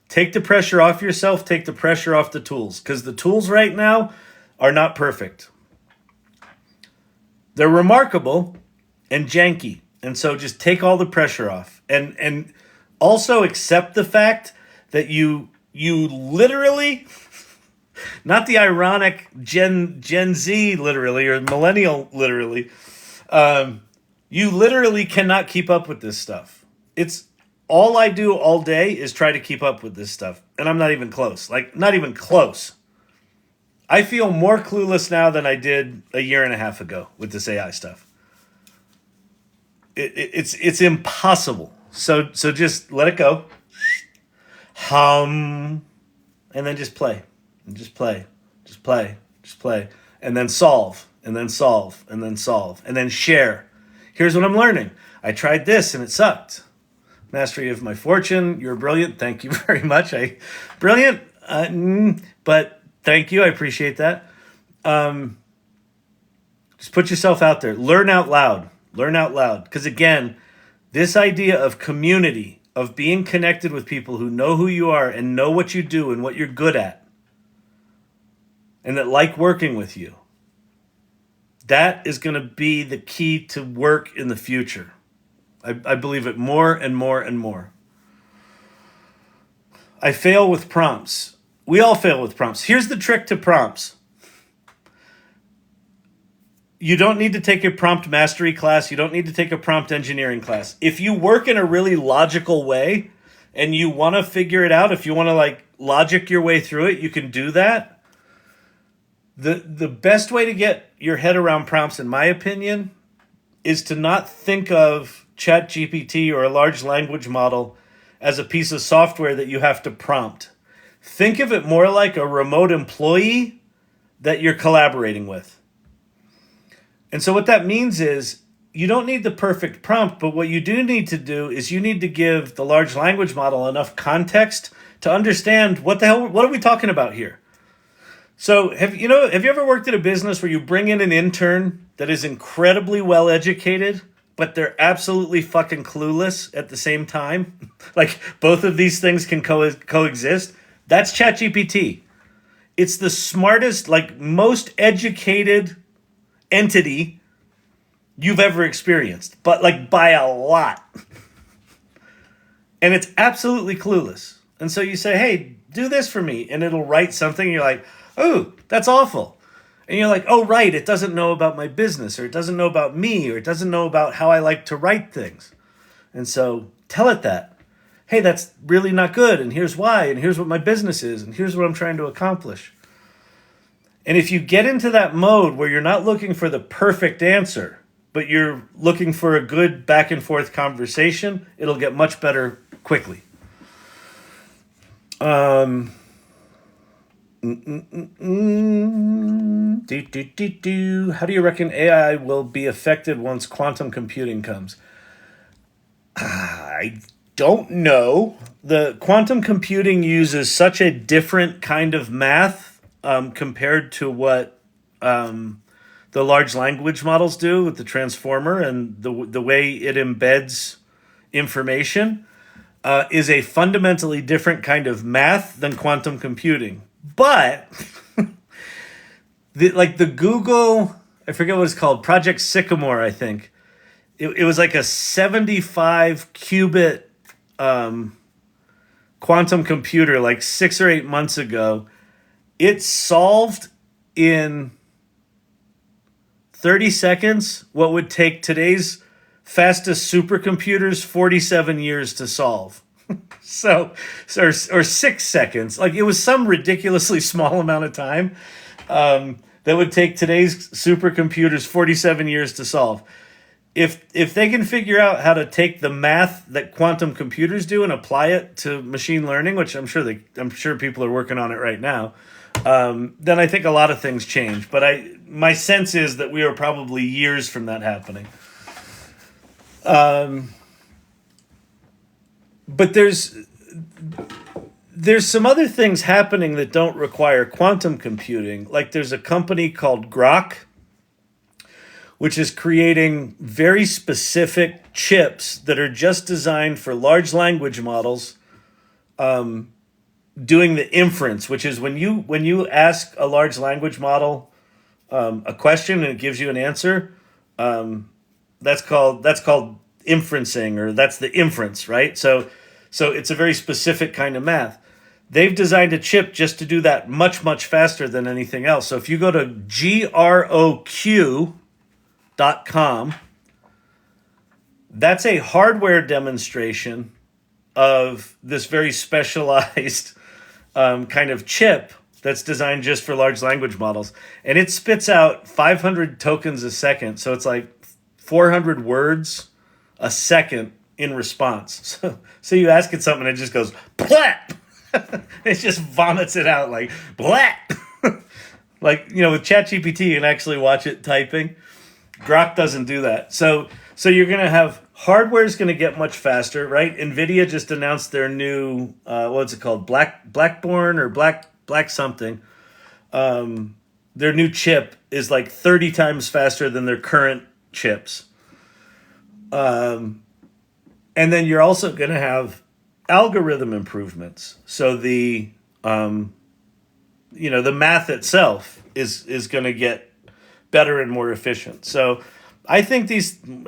Take the pressure off yourself. Take the pressure off the tools. Because the tools right now are not perfect. They're remarkable and janky. And so just take all the pressure off. And also accept the fact that you literally, not the ironic Gen Z literally or millennial literally, you literally cannot keep up with this stuff. It's all I do all day is try to keep up with this stuff. And I'm not even close. Like, not even close. I feel more clueless now than I did a year and a half ago with this AI stuff. It's impossible. So just let it go. Hum. And then just play. And just play. Just play. Just play. And then solve. And then solve. And then solve. And then share. Here's what I'm learning. I tried this and it sucked. Mastery of my fortune. You're brilliant. Thank you very much. Brilliant. But thank you. I appreciate that. Just put yourself out there. Learn out loud. Learn out loud. Because again, this idea of community, of being connected with people who know who you are and know what you do and what you're good at, and that like working with you, that is going to be the key to work in the future. I believe it more and more and more. I fail with prompts. We all fail with prompts. Here's the trick to prompts. You don't need to take a prompt mastery class. You don't need to take a prompt engineering class. If you work in a really logical way and you want to figure it out, if you want to like logic your way through it, you can do that. The best way to get your head around prompts, in my opinion, is to not think of ChatGPT or a large language model as a piece of software that you have to prompt. Think of it more like a remote employee that you're collaborating with. And so what that means is you don't need the perfect prompt, but what you do need to do is you need to give the large language model enough context to understand what are we talking about here? So have you ever worked at a business where you bring in an intern that is incredibly well educated, but they're absolutely fucking clueless at the same time? Like both of these things can coexist. That's ChatGPT. It's the smartest, like most educated entity you've ever experienced, but like by a lot. And it's absolutely clueless. And so you say, hey, do this for me. And it'll write something. And you're like, oh, that's awful. And you're like, oh, right, it doesn't know about my business, or it doesn't know about me, or it doesn't know about how I like to write things. And so tell it that. Hey, that's really not good, and here's why, and here's what my business is, and here's what I'm trying to accomplish. And if you get into that mode where you're not looking for the perfect answer, but you're looking for a good back and forth conversation, it'll get much better quickly. How do you reckon AI will be affected once quantum computing comes? I don't know. The quantum computing uses such a different kind of math compared to what the large language models do with the transformer, and the way it embeds information is a fundamentally different kind of math than quantum computing. But the Google, I forget what it's called, Project Sycamore, I think. It was like a 75 qubit quantum computer like 6 or 8 months ago. It solved in 30 seconds what would take today's fastest supercomputers 47 years to solve. or 6 seconds. Like it was some ridiculously small amount of time that would take today's supercomputers 47 years to solve. If they can figure out how to take the math that quantum computers do and apply it to machine learning, which I'm sure people are working on it right now, then I think a lot of things change. But my sense is that we are probably years from that happening. But there's some other things happening that don't require quantum computing. Like there's a company called Grok. which is creating very specific chips that are just designed for large language models, doing the inference, which is when you ask a large language model a question and it gives you an answer, that's called inferencing, or that's the inference, right? So it's a very specific kind of math. They've designed a chip just to do that much, much faster than anything else. So if you go to GROQ.com, that's a hardware demonstration of this very specialized kind of chip that's designed just for large language models. And it spits out 500 tokens a second. So it's like 400 words a second in response. So you ask it something and it just goes, plap! It just vomits it out like, blap! Like, with ChatGPT, you can actually watch it typing. Grok doesn't do that. So you're going to have, hardware is going to get much faster, right? NVIDIA just announced their new, what's it called? Blackborn or Black something. Their new chip is like 30 times faster than their current chips. And then you're also going to have algorithm improvements. So the math itself is going to get better and more efficient. So I think these things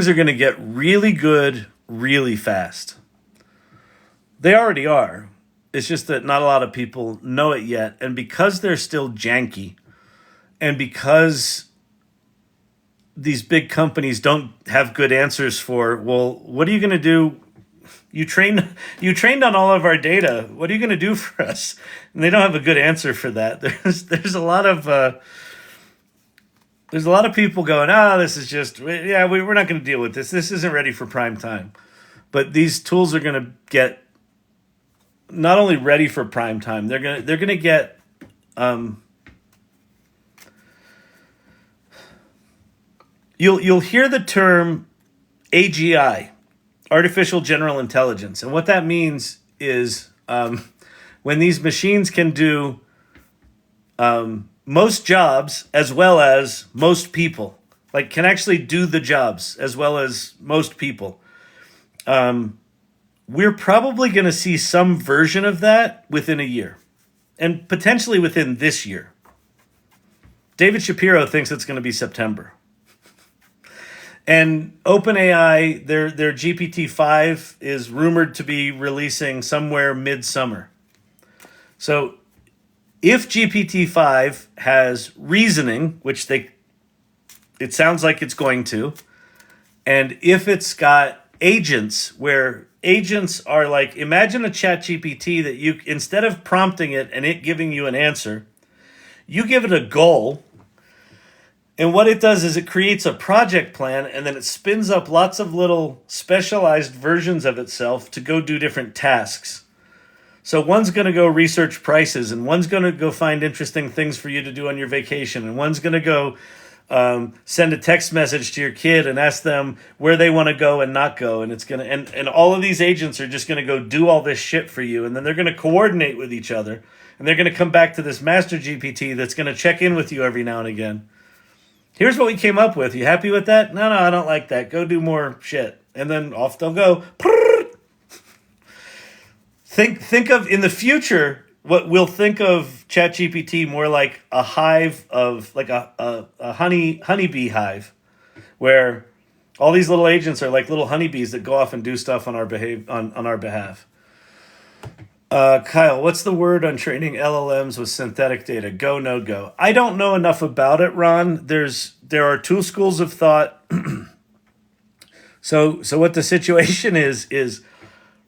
are going to get really good really fast. They already are. It's just that not a lot of people know it yet. And because they're still janky, and because these big companies don't have good answers for, well, what are you going to do? You trained on all of our data. What are you going to do for us? And they don't have a good answer for that. There's a lot of people going, this is just, we're not going to deal with this. This isn't ready for prime time. But these tools are going to get not only ready for prime time, they're going to get You'll hear the term AGI, artificial general intelligence. And what that means is when these machines can do most jobs as well as most people, like can actually do the jobs as well as most people, we're probably going to see some version of that within a year, and potentially within this year. David Shapiro thinks it's going to be September. And OpenAI, their GPT-5 is rumored to be releasing somewhere mid-summer. So if GPT-5 has reasoning, which it sounds like it's going to, and if it's got agents, where agents are like, imagine a ChatGPT that you, instead of prompting it and it giving you an answer, you give it a goal. And what it does is it creates a project plan, and then it spins up lots of little specialized versions of itself to go do different tasks. So one's going to go research prices, and one's going to go find interesting things for you to do on your vacation, and one's going to go send a text message to your kid and ask them where they want to go and not go. And it's going to, and all of these agents are just going to go do all this shit for you. And then they're going to coordinate with each other, and they're going to come back to this master GPT that's going to check in with you every now and again. Here's what we came up with. You happy with that? No, I don't like that. Go do more shit. And then off they'll go. Think of, in the future, what we'll think of ChatGPT more like a hive of, like a honeybee hive, where all these little agents are like little honeybees that go off and do stuff on our behalf. Kyle, what's the word on training LLMs with synthetic data? Go, no go. I don't know enough about it, Ron. There are two schools of thought. So what the situation is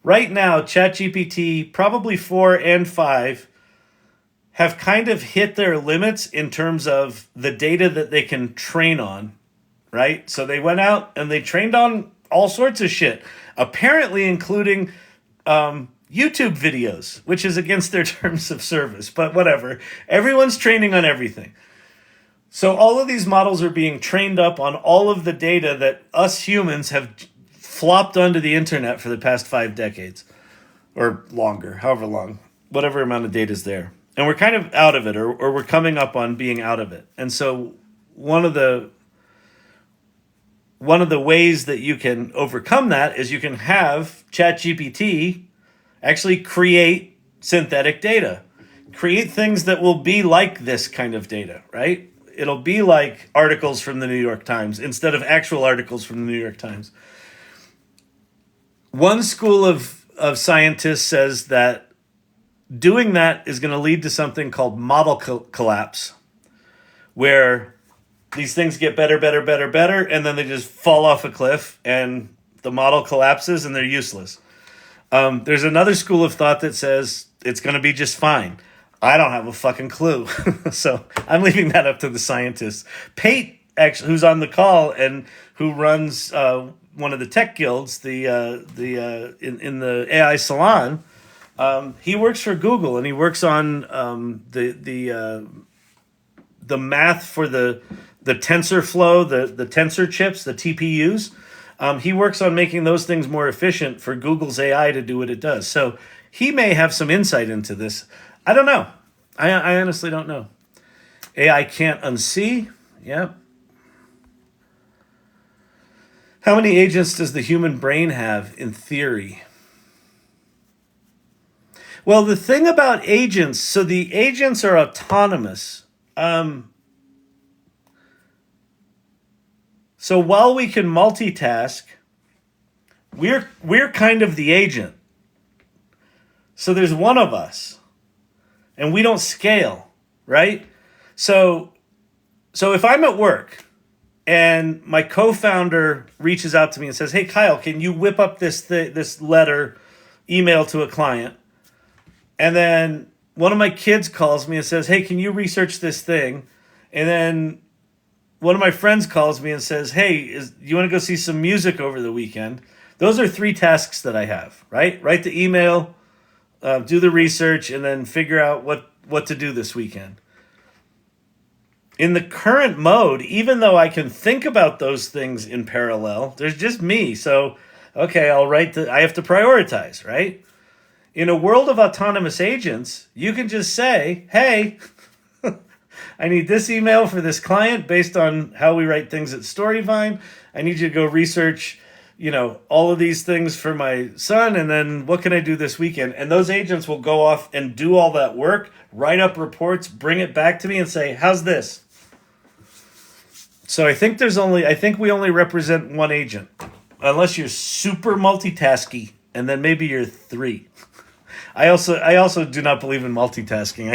right now, ChatGPT, probably 4 and 5, have kind of hit their limits in terms of the data that they can train on, right? So they went out and they trained on all sorts of shit, apparently including YouTube videos, which is against their terms of service, but whatever. Everyone's training on everything. So all of these models are being trained up on all of the data that us humans have flopped onto the internet for the past 5 decades, or longer, however long, whatever amount of data is there. And we're kind of out of it, or we're coming up on being out of it. And so one of the ways that you can overcome that is you can have ChatGPT actually create synthetic data, create things that will be like this kind of data, right? It'll be like articles from the New York Times instead of actual articles from the New York Times. One school of scientists says that doing that is going to lead to something called model collapse, where these things get better, and then they just fall off a cliff and the model collapses and they're useless. There's another school of thought that says it's going to be just fine. I don't have a fucking clue. So I'm leaving that up to the scientists. Pate, actually, who's on the call and who runs one of the tech guilds, in the AI Salon, he works for Google, and he works on the math for the TensorFlow, the tensor chips, the TPUs. He works on making those things more efficient for Google's AI to do what it does. So he may have some insight into this. I don't know. I honestly don't know. AI can't unsee. Yep. How many agents does the human brain have in theory? Well, the thing about agents, so the agents are autonomous. So while we can multitask, we're kind of the agent. So there's one of us, and we don't scale, right? So if I'm at work and my co-founder reaches out to me and says, "Hey, Kyle, can you whip up this letter, email to a client?" And then one of my kids calls me and says, "Hey, can you research this thing?" And then one of my friends calls me and says, "Hey, you want to go see some music over the weekend?" Those are 3 tasks that I have, right? Write the email, do the research, and then figure out what to do this weekend. In the current mode, even though I can think about those things in parallel, there's just me. So, okay, I have to prioritize, right? In a world of autonomous agents, you can just say, "Hey, I need this email for this client based on how we write things at Storyvine. I need you to go research, all of these things for my son. And then what can I do this weekend?" And those agents will go off and do all that work, write up reports, bring it back to me and say, "How's this?" So I think we only represent one agent, unless you're super multitasky, and then maybe you're 3. I also do not believe in multitasking.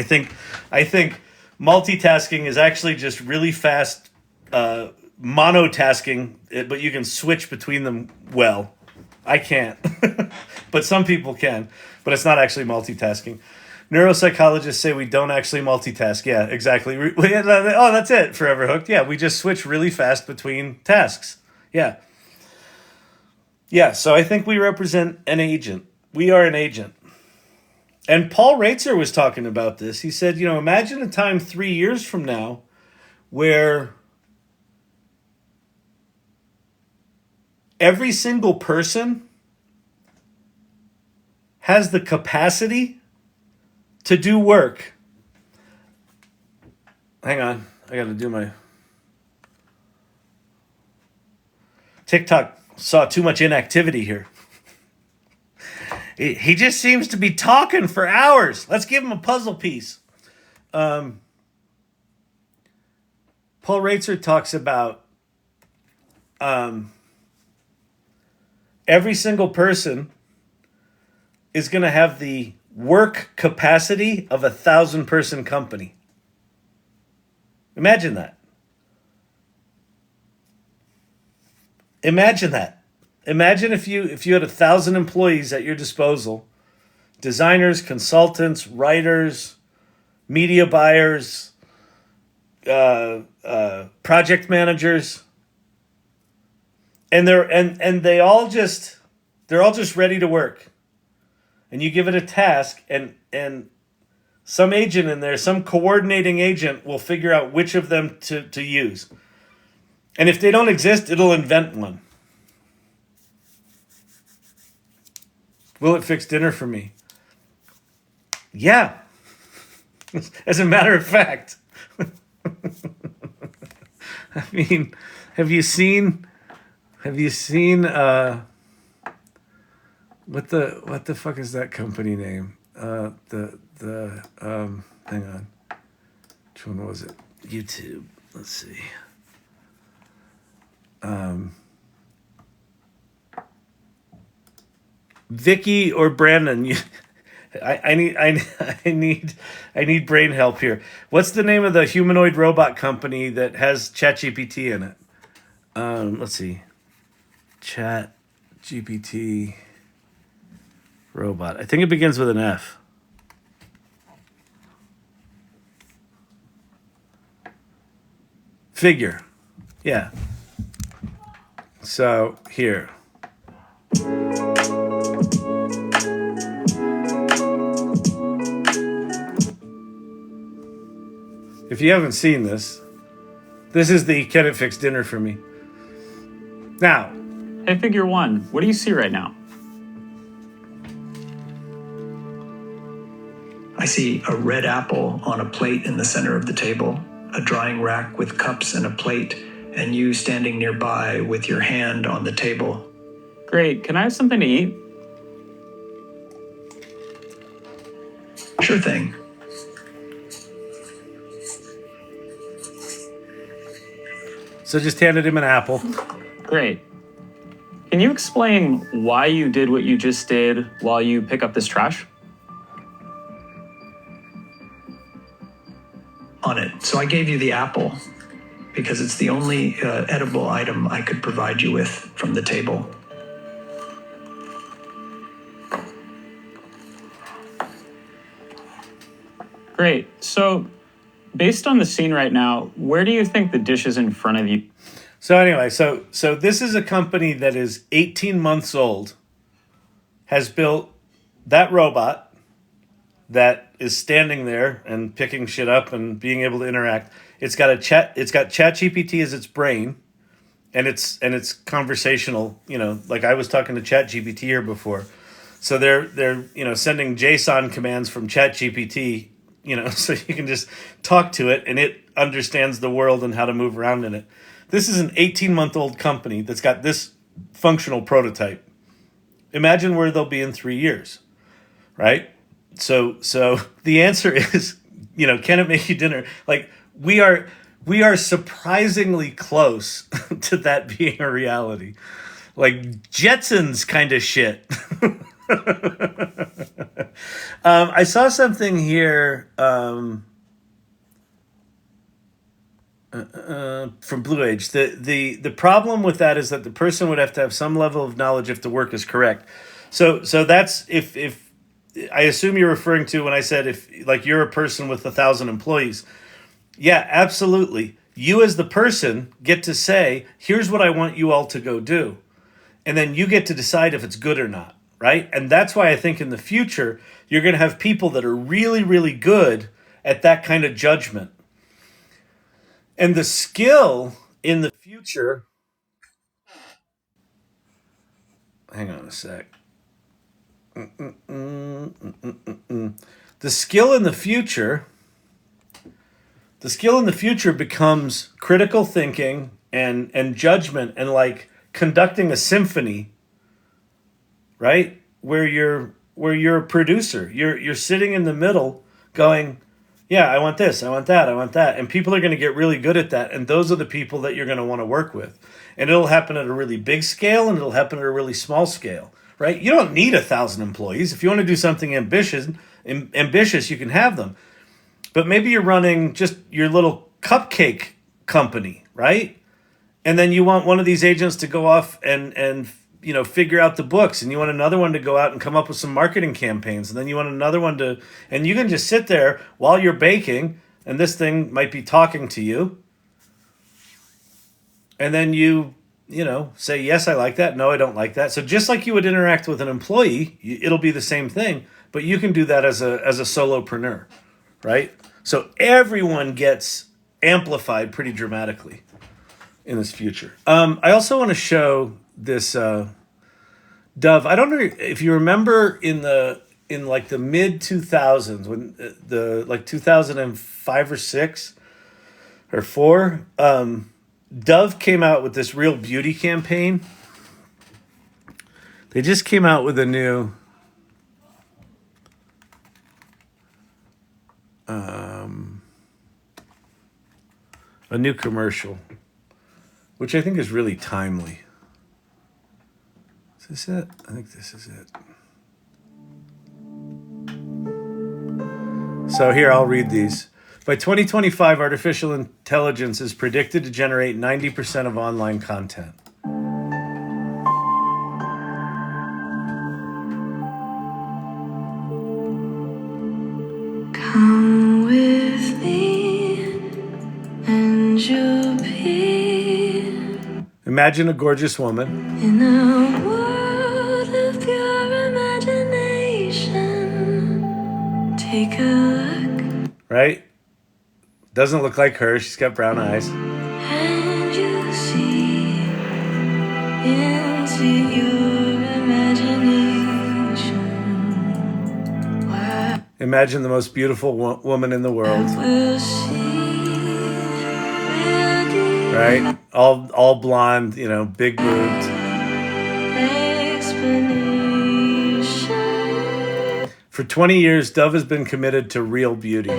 I think multitasking is actually just really fast monotasking, but you can switch between them well. I can't, but some people can. But it's not actually multitasking. Neuropsychologists say we don't actually multitask. Yeah, exactly. Oh, that's it. Forever hooked. Yeah, we just switch really fast between tasks. Yeah. Yeah, so I think we represent an agent. We are an agent. And Paul Reitzer was talking about this. He said, imagine a time 3 years from now where every single person has the capacity to do work. Hang on. I got to do my... TikTok saw too much inactivity here. He just seems to be talking for hours. Let's give him a puzzle piece. Paul Reitzer talks about every single person is going to have the work capacity of a 1,000-person company. Imagine that. Imagine that. Imagine if you had 1,000 employees at your disposal, designers, consultants, writers, media buyers, project managers, and they're all just ready to work. And you give it a task, and some agent in there, some coordinating agent will figure out which of them to use. And if they don't exist, it'll invent one. Will it fix dinner for me? Yeah. As a matter of fact, I mean, have you seen what the fuck is that company name? Hang on. Which one was it? YouTube. Let's see. Vicky or Brandon, I need brain help here. What's the name of the humanoid robot company that has ChatGPT in it? Let's see. ChatGPT robot. I think it begins with an F. Figure. Yeah. So here. If you haven't seen this, this is the Can It Fix dinner for me. Now. Hey, Figure One, what do you see right now? I see a red apple on a plate in the center of the table, a drying rack with cups and a plate, and you standing nearby with your hand on the table. Great, can I have something to eat? Sure thing. So just handed him an apple. Great. Can you explain why you did what you just did while you pick up this trash? On it. So I gave you the apple because it's the only edible item I could provide you with from the table. Great. So, based on the scene right now, where do you think the dish is in front of you? So anyway, so this is a company that is 18 months old, has built that robot that is standing there and picking shit up and being able to interact. It's got ChatGPT as its brain, and it's conversational. You know, like I was talking to ChatGPT here before, so they're sending JSON commands from ChatGPT. So you can just talk to it and it understands the world and how to move around in it. This is an 18-month-old company that's got this functional prototype. Imagine where they'll be in 3 years, right? So the answer is, can it make you dinner? Like we are surprisingly close to that being a reality. Like Jetsons kind of shit. I saw something here from Blue Age. The problem with that is that the person would have to have some level of knowledge if the work is correct. So that's if I assume you're referring to when I said if like you're a person with 1,000 employees. Yeah, absolutely. You as the person get to say, here's what I want you all to go do. And then you get to decide if it's good or not. Right? And that's why I think in the future, you're going to have people that are really, really good at that kind of judgment. And the skill in the future... Hang on a sec. The skill in the future becomes critical thinking and judgment and like conducting a symphony, right? Where you're a producer. You're sitting in the middle going, yeah, I want this, I want that, I want that. And people are going to get really good at that. And those are the people that you're going to want to work with. And it'll happen at a really big scale and it'll happen at a really small scale, right? You don't need 1,000 employees. If you want to do something ambitious, you can have them. But maybe you're running just your little cupcake company, right? And then you want one of these agents to go off and figure out the books, and you want another one to go out and come up with some marketing campaigns, and then you want another one and you can just sit there while you're baking, and this thing might be talking to you, and then you say, yes, I like that, no, I don't like that. So just like you would interact with an employee, it'll be the same thing, but you can do that as a solopreneur, right? So everyone gets amplified pretty dramatically in this future. I also want to show this Dove. I don't know if you remember in the in like the mid 2000s, when the like 2005 or 6 or 4, Dove came out with this Real Beauty campaign. They just came out with a new commercial, which I think is really timely. Is this it? I think this is it. So here, I'll read these. By 2025, artificial intelligence is predicted to generate 90% of online content. Come with me and you'll be Imagine a gorgeous woman. in a world of pure imagination. Take a look Right? Doesn't look like her. She's got brown eyes. and you'll see into your imagination. Wow. Imagine the most beautiful woman in the world. We'll see real deep Right? All blonde, you know, big boobs. explanation. For 20 years, Dove has been committed to real beauty.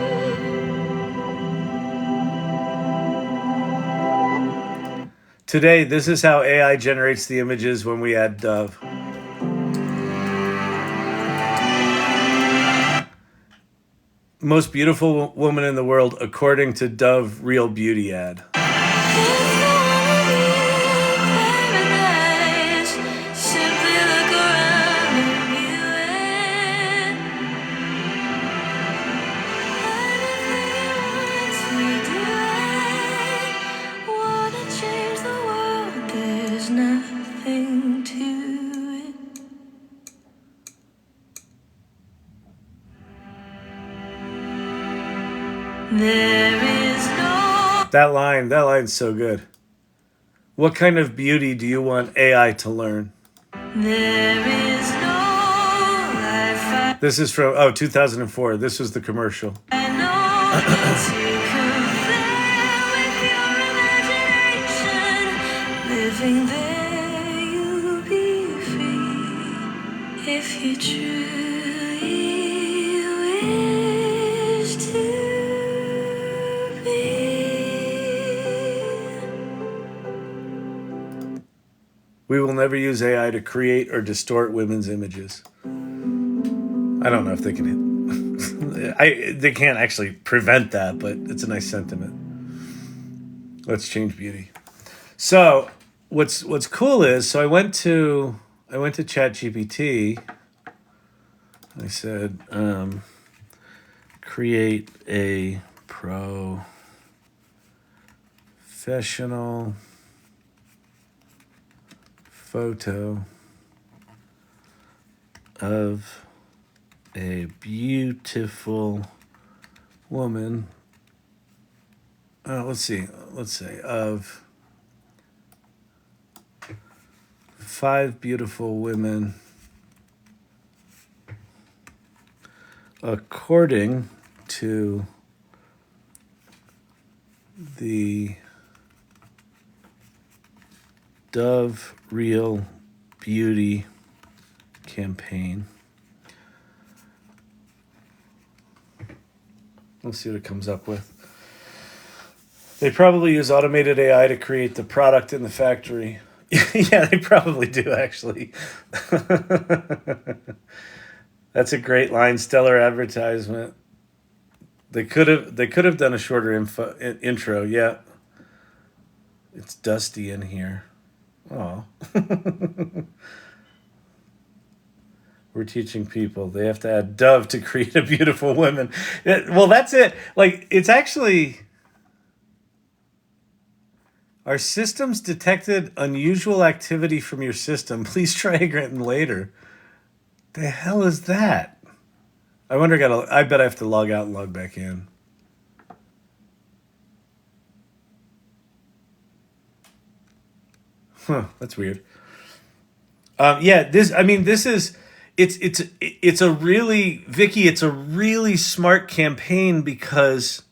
Today, this is how AI generates the images when we add Dove. Most beautiful woman in the world, according to Dove Real Beauty ad. There is no That line's so good. What kind of beauty do you want AI to learn? There is no life This is from 2004. This was the commercial. I know to compare with your imagination. Living there, you'll be free if you truly wish to be. We will never use AI to create or distort women's images. I don't know if they can. They can't actually prevent that, but it's a nice sentiment. Let's change beauty. So what's cool is, so I went to ChatGPT. I said, create a professional photo of a beautiful woman. Let's say of 5 beautiful women according to the Dove Real Beauty campaign. Let's see what it comes up with. They probably use automated AI to create the product in the factory. Yeah, they probably do, actually. That's a great line. Stellar advertisement. They could have done a shorter intro. Yeah. It's dusty in here. Oh. We're teaching people. They have to add Dove to create a beautiful woman. Well, that's it. Like, it's actually... Our systems detected unusual activity from your system. Please try again later. The hell is that? I wonder, I bet I have to log out and log back in. Huh, that's weird. Yeah, this is, it's a really, Vicky, it's a really smart campaign because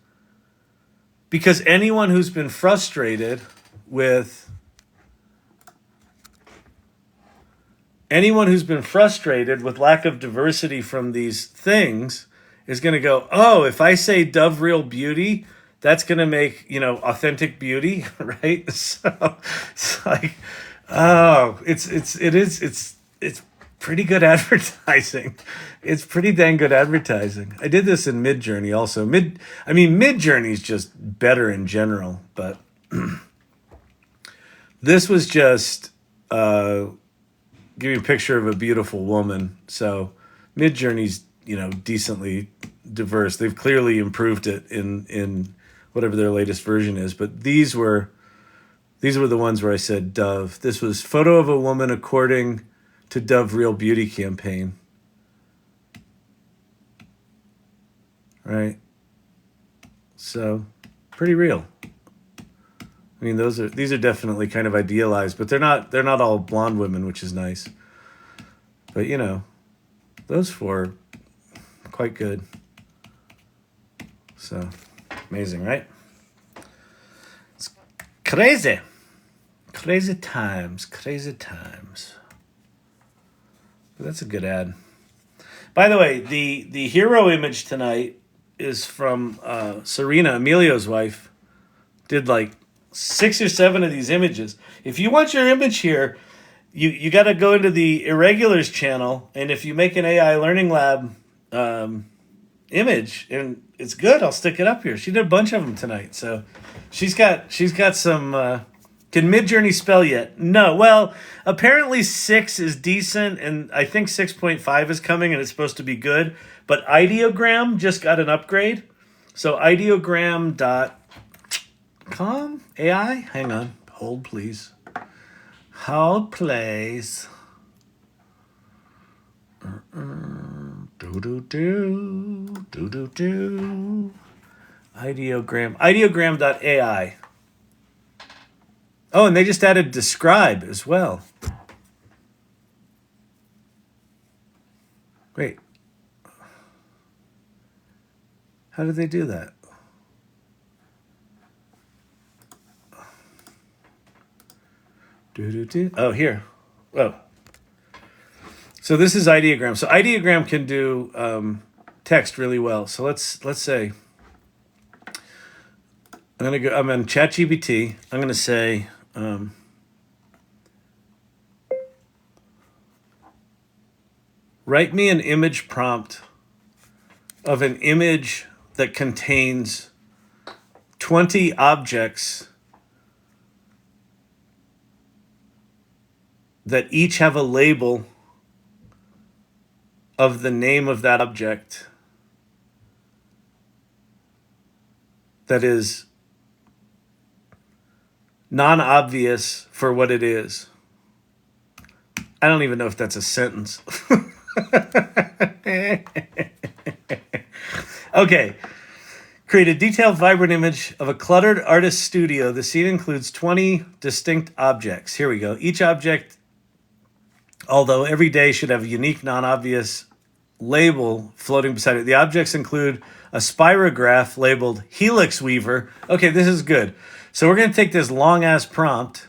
anyone who's been frustrated with lack of diversity from these things is going to go, oh, if I say Dove Real Beauty, that's going to make, authentic beauty, right? So it's like, oh, it's pretty good advertising. It's pretty dang good advertising. I did this in Midjourney also. Midjourney is just better in general, but this was just give you a picture of a beautiful woman. So Midjourney's, decently diverse. They've clearly improved it in whatever their latest version is, but these were the ones where I said Dove. This was photo of a woman according to Dove Real Beauty campaign. Right? So, pretty real. I mean, these are definitely kind of idealized, but they're not all blonde women, which is nice. But those four, quite good. So, amazing, right? It's crazy. Crazy times. But that's a good ad. By the way, the hero image tonight is from Serena, Emilio's wife. Did like 6 or 7 of these images. If you want your image here, you got to go into the Irregulars channel, and if you make an AI Learning Lab image and it's good, I'll stick it up here. She did a bunch of them tonight, so she's got some. Can Midjourney spell yet? No. Well, apparently 6 is decent, and I think 6.5 is coming, and it's supposed to be good. But Ideogram just got an upgrade, so ideogram.com AI. Hang on, hold please. Hold please. Ideogram.ai. Oh, and they just added describe as well. Great. How did they do that? Oh, here. Oh. So this is Ideogram. So Ideogram can do text really well. So let's say I'm in ChatGPT. I'm gonna say write me an image prompt of an image that contains 20 objects that each have a label of the name of that object that is non-obvious for what it is. I don't even know if that's a sentence. Okay. Create a detailed, vibrant image of a cluttered artist studio. The scene includes 20 distinct objects. Here we go. Each object, although every day, should have a unique, non-obvious label floating beside it. The objects include a spirograph labeled Helix Weaver. Okay, this is good. So we're going to take this long-ass prompt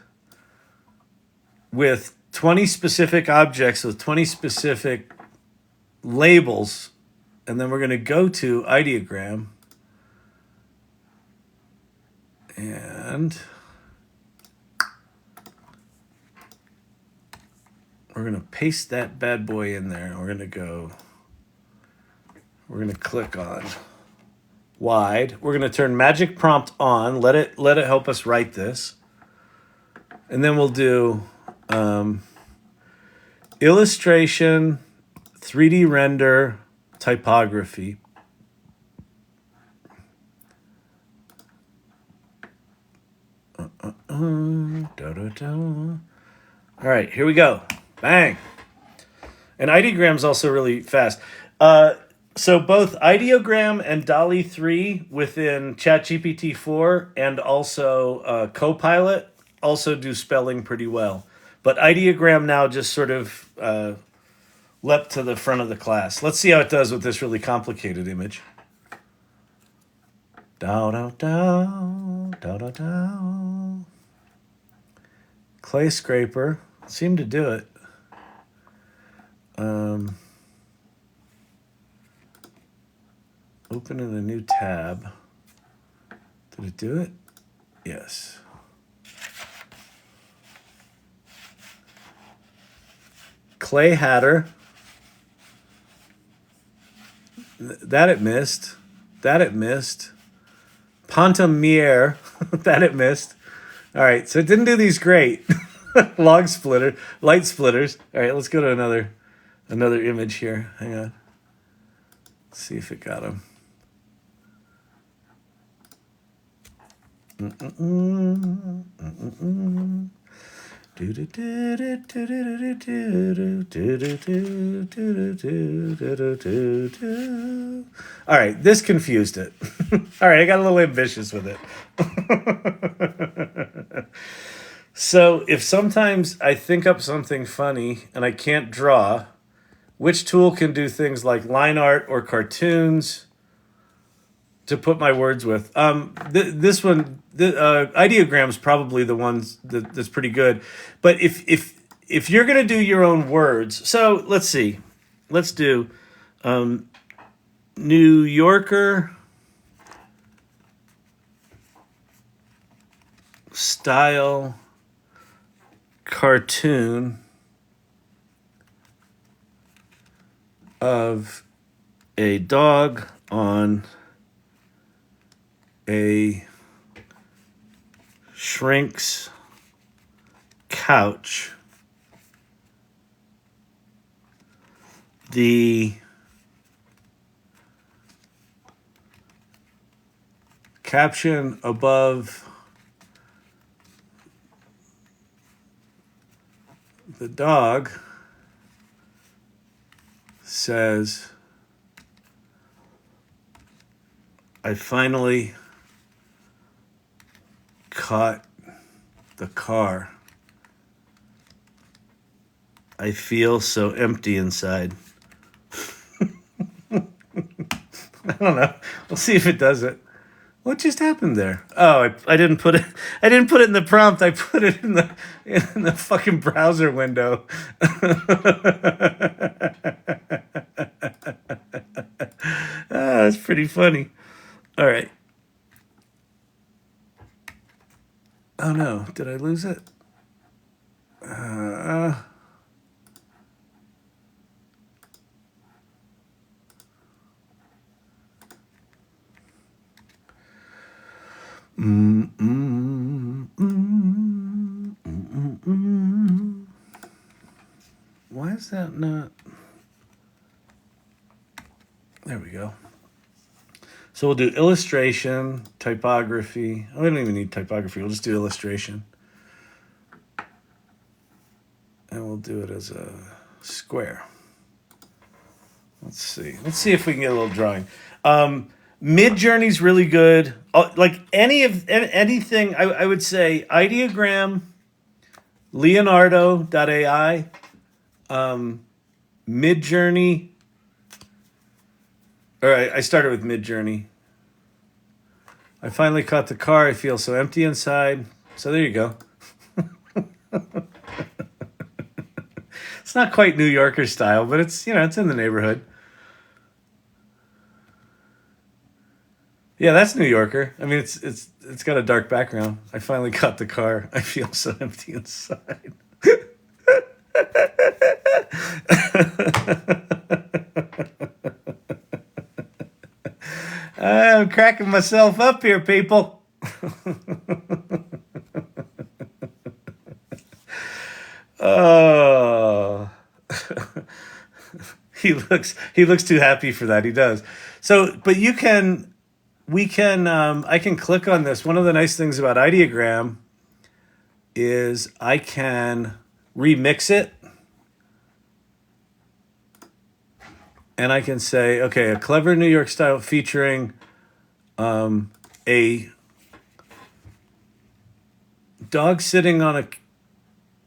with 20 specific objects with 20 specific labels, and then we're going to go to Ideogram, and we're going to paste that bad boy in there. We're going to click on wide. We're going to turn magic prompt on. Let it help us write this. And then we'll do illustration, 3D render, typography. All right, here we go. Bang. And Ideogram's also really fast. So both Ideogram and DALL-E 3 within ChatGPT 4 and also Copilot also do spelling pretty well. But Ideogram now just sort of leapt to the front of the class. Let's see how it does with this really complicated image. Dow, dow, dow, dow, dow, dow. Clay scraper. Seemed to do it. Open in a new tab. Did it do it? Yes. Clay Hatter. That it missed. That it missed. Pontamier. That it missed. All right, so it didn't do these great. Log splitter, light splitters. All right, let's go to another image here. Hang on. Let's see if it got them. All right, this confused it. All right, I got a little ambitious with it. So if sometimes I think up something funny and I can't draw, which tool can do things like line art or cartoons to put my words with? This one, Ideogram's probably the ones that's pretty good. But if you're gonna do your own words, so let's see, let's do New Yorker style cartoon of a dog on a shrink's couch. The caption above the dog says, I finally caught the car. I feel so empty inside. I don't know. We'll see if it does it. What just happened there? Oh, I didn't put it. I didn't put it in the prompt. I put it in the fucking browser window. That's pretty funny. All right. Oh no! Did I lose it? Why is that not? There we go. So we'll do illustration, typography. Oh, we don't even need typography. We'll just do illustration. And we'll do it as a square. Let's see. Let's see if we can get a little drawing. Midjourney's really good. Like anything, I would say Ideogram, Leonardo.ai, Midjourney. All right, I started with Midjourney. I finally caught the car. I feel so empty inside. So there you go. It's not quite New Yorker style, but it's, it's in the neighborhood. Yeah, that's New Yorker. I mean, it's got a dark background. I finally caught the car. I feel so empty inside. I'm cracking myself up here, people. Oh. He looks too happy for that. He does. So, but I can click on this. One of the nice things about Ideogram is I can remix it. And I can say, okay, a clever New York style featuring a dog sitting on a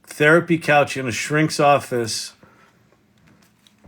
therapy couch in a shrink's office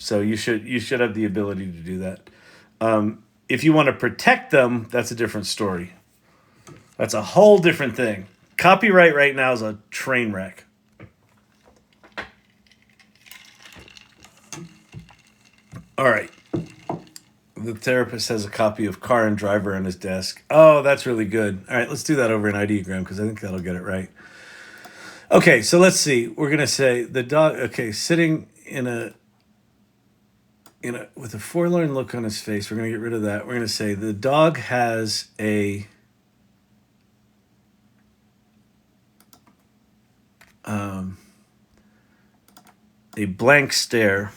So you should have the ability to do that. If you want to protect them, that's a different story. That's a whole different thing. Copyright right now is a train wreck. All right. The therapist has a copy of Car and Driver on his desk. Oh, that's really good. All right, let's do that over in Ideogram because I think that'll get it right. Okay, so let's see. We're going to say the dog, okay, sitting with a forlorn look on his face. We're going to get rid of that. We're going to say the dog has a blank stare.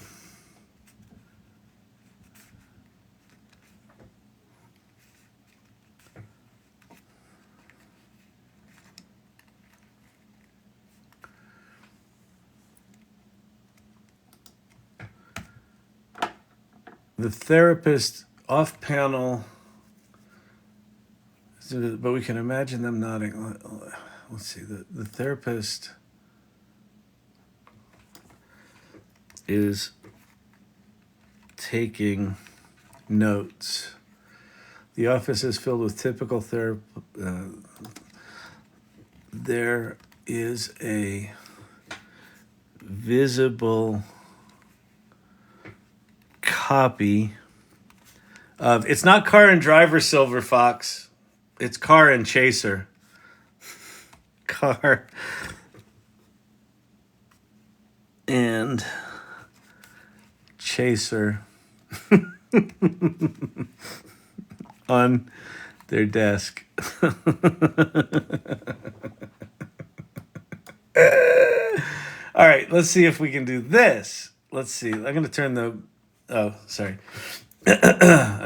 The therapist off panel, but we can imagine them nodding. Let's see, the therapist is taking notes. The office is filled with typical there is a visible copy of, it's not Car and Driver, Silver Fox, it's Car and Chaser. Car and Chaser on their desk. All right, let's see if we can do this. Let's see. I'm going to turn the I'm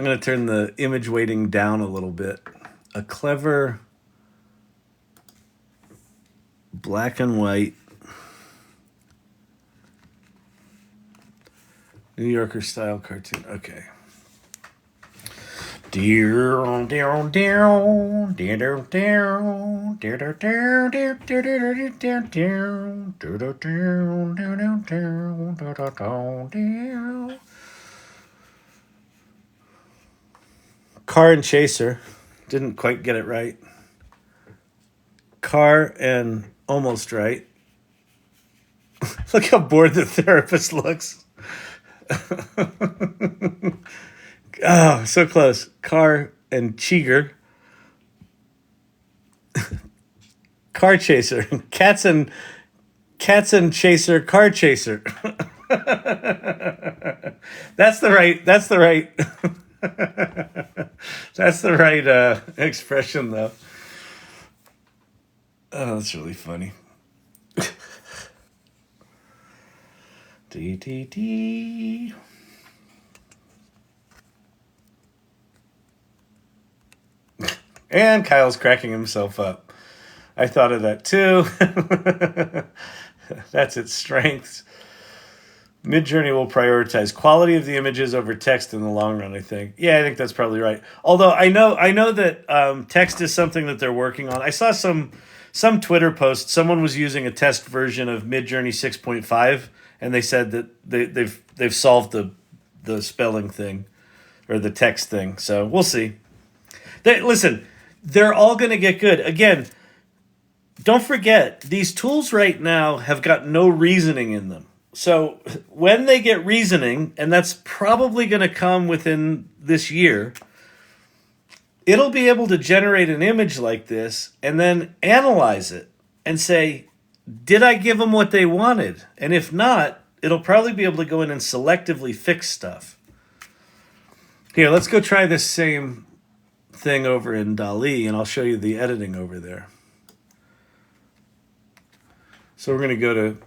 going to turn the image weighting down a little bit. A clever black and white New Yorker style cartoon. Okay. Car and Chaser. Didn't quite get it right. Car and almost right. Look how bored the therapist looks. Oh, so close. Car and Cheeger. Car Chaser. Cats and Chaser, Car Chaser. That's the right that's the right expression though. Oh, that's really funny. D. And Kyle's cracking himself up. I thought of that too. That's its strengths. Midjourney will prioritize quality of the images over text in the long run, I think. Yeah, I think that's probably right. Although I know that text is something that they're working on. I saw some Twitter post. Someone was using a test version of Midjourney 6.5, and they said that they've solved the spelling thing or the text thing. So we'll see. Listen, they're all going to get good. Again, don't forget, these tools right now have got no reasoning in them. So when they get reasoning, and that's probably going to come within this year, it'll be able to generate an image like this and then analyze it and say, did I give them what they wanted? And if not, it'll probably be able to go in and selectively fix stuff. Here, let's go try this same thing over in DALL-E, and I'll show you the editing over there. So we're going to go to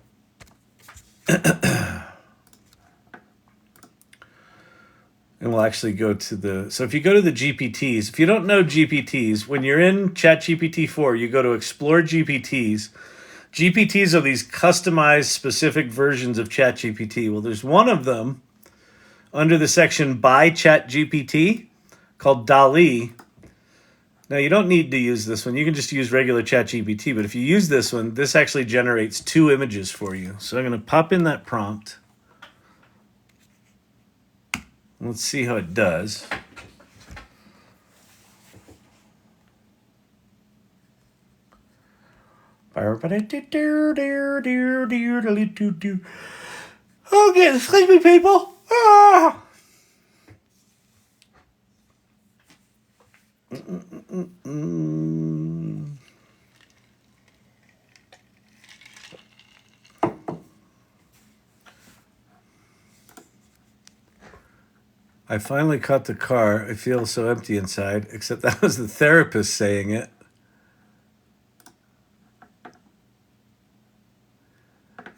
and we'll actually go to so if you go to the GPTs, if you don't know GPTs, when you're in ChatGPT 4, you go to Explore GPTs. GPTs are these customized specific versions of ChatGPT. Well, there's one of them under the section by ChatGPT called DALL-E. Now, you don't need to use this one. You can just use regular ChatGPT. But if you use this one, this actually generates 2 images for you. So I'm going to pop in that prompt. Let's see how it does. Oh, get sleepy, people. Ah! I finally caught the car. I feel so empty inside, except that was the therapist saying it.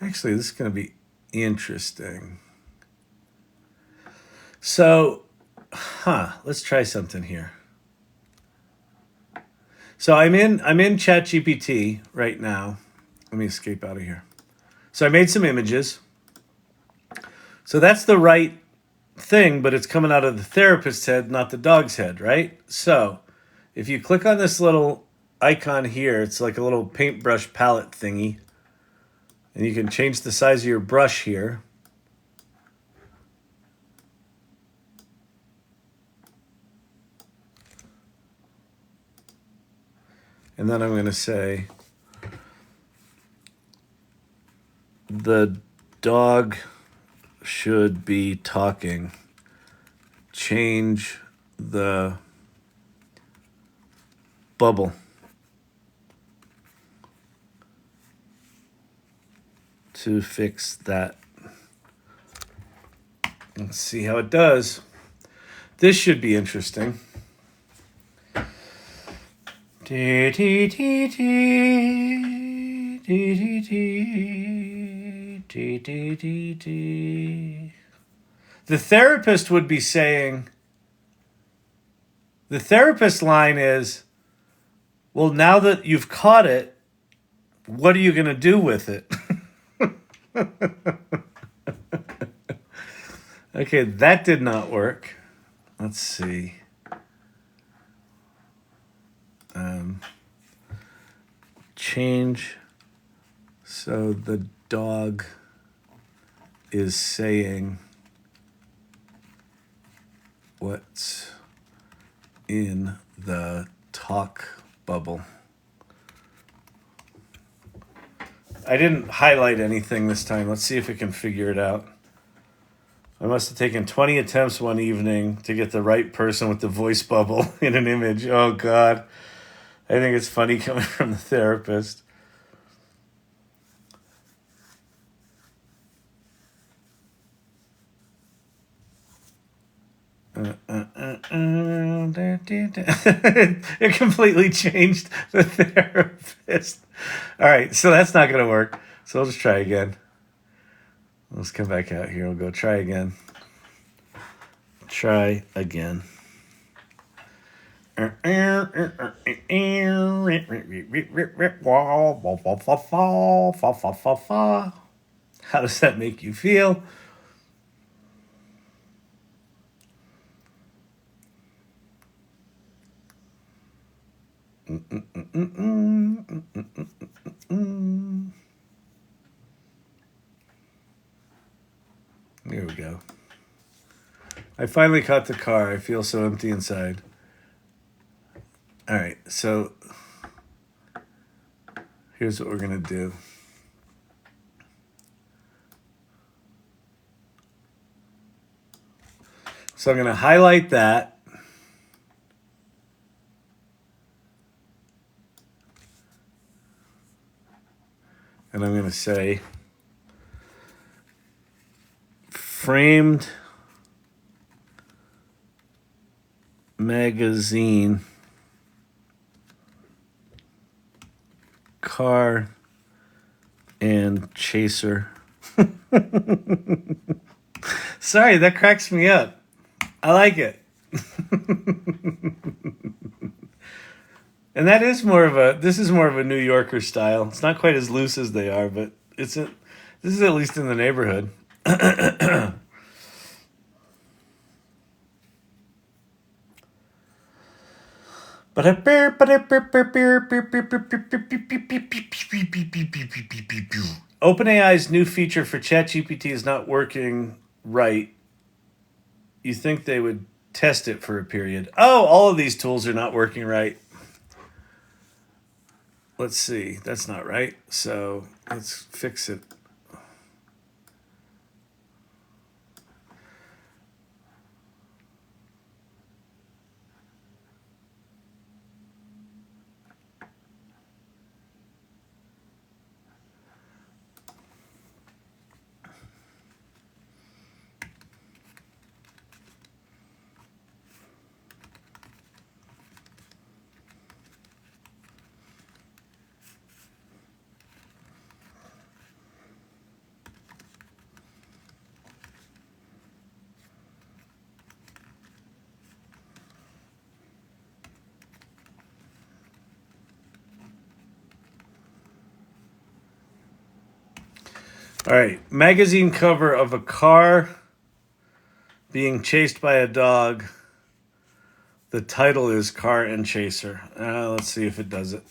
Actually, this is going to be interesting. So, let's try something here. So I'm in ChatGPT right now. Let me escape out of here. So I made some images. So that's the right thing, but it's coming out of the therapist's head, not the dog's head, right? So if you click on this little icon here, it's like a little paintbrush palette thingy. And you can change the size of your brush here. And then I'm going to say, the dog should be talking. Change the bubble to fix that. Let's see how it does. This should be interesting. The therapist would be saying, the therapist line is, well, now that you've caught it, what are you going to do with it? Okay, that did not work. Let's see. Change so the dog is saying what's in the talk bubble. I didn't highlight anything this time. Let's see if we can figure it out. I must have taken 20 attempts one evening to get the right person with the voice bubble in an image. Oh, God. I think it's funny coming from the therapist. It completely changed the therapist. All right, so that's not going to work. So I'll just try again. Let's come back out here. We'll go try again. Try again. How does that make you feel? There we go. I finally caught the car. I feel so empty inside. All right, so here's what we're going to do. So I'm going to highlight that. And I'm going to say, framed magazine car and chaser. Sorry, that cracks me up. I like it. And that is this is more of a New Yorker style. It's not quite as loose as they are, but this is at least in the neighborhood. OpenAI's new feature for ChatGPT is not working right. you think they would test it for a period. Oh, all of these tools are not working right. Let's see. That's not right. So let's fix it. All right, magazine cover of a car being chased by a dog. The title is Car and Chaser. Let's see if it does it.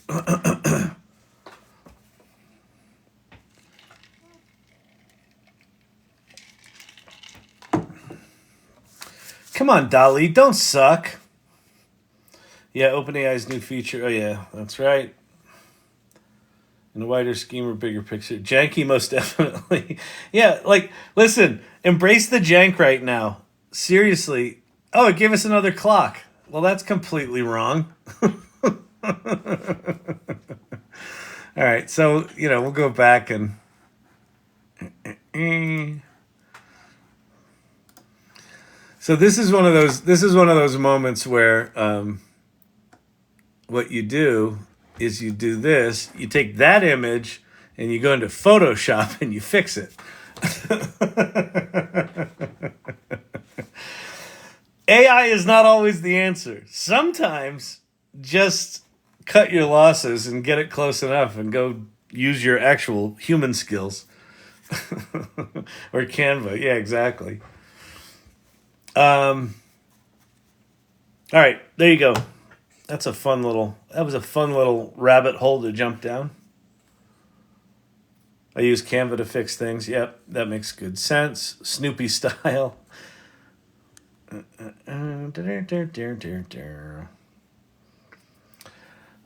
Come on, Dolly, don't suck. Yeah, OpenAI's new feature. Oh, yeah, that's right. In a wider scheme or bigger picture. Janky, most definitely. Yeah, like, listen, embrace the jank right now. Seriously. Oh, it gave us another clock. Well, that's completely wrong. All right, so, we'll go back and... So this is one of those moments where what you do is you do this, you take that image and you go into Photoshop and you fix it. AI is not always the answer. Sometimes just cut your losses and get it close enough and go use your actual human skills. Or Canva. Yeah, exactly. All right, there you go. That was a fun little rabbit hole to jump down. I use Canva to fix things. Yep, that makes good sense. Snoopy style.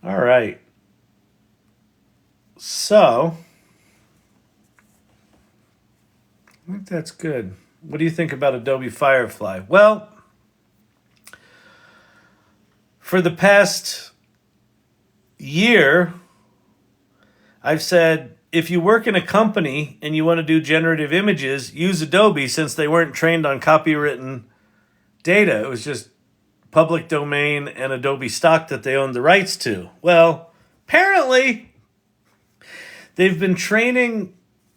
All right. So, I think that's good. What do you think about Adobe Firefly? Well, for the past year, I've said, if you work in a company and you want to do generative images, use Adobe, since they weren't trained on copywritten data. It was just public domain and Adobe stock that they owned the rights to. Well, apparently, they've been training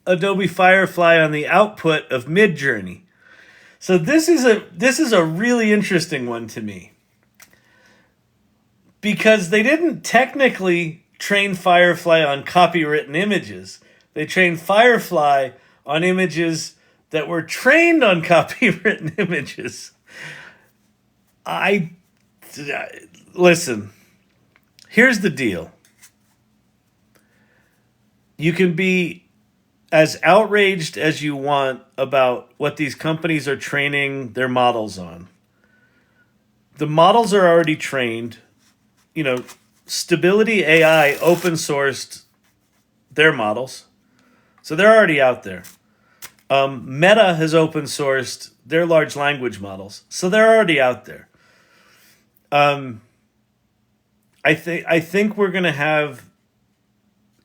Adobe Firefly on the output of Midjourney. So this is a really interesting one to me, because they didn't technically train Firefly on copywritten images. They trained Firefly on images that were trained on copywritten images. Listen, here's the deal. You can be as outraged as you want about what these companies are training their models on. The models are already trained. Stability AI open sourced their models. So they're already out there. Meta has open sourced their large language models. So they're already out there. I think we're going to have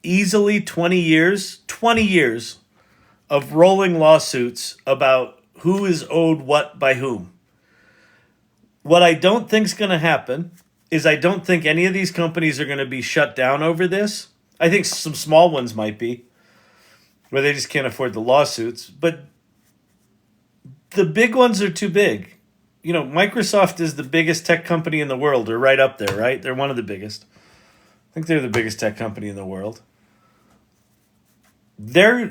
easily 20 years of rolling lawsuits about who is owed what by whom. What I don't think is going to happen is I don't think any of these companies are going to be shut down over this. I think some small ones might be, where they just can't afford the lawsuits. But the big ones are too big. Microsoft is the biggest tech company in the world. They're right up there, right? They're one of the biggest. I think they're the biggest tech company in the world. They're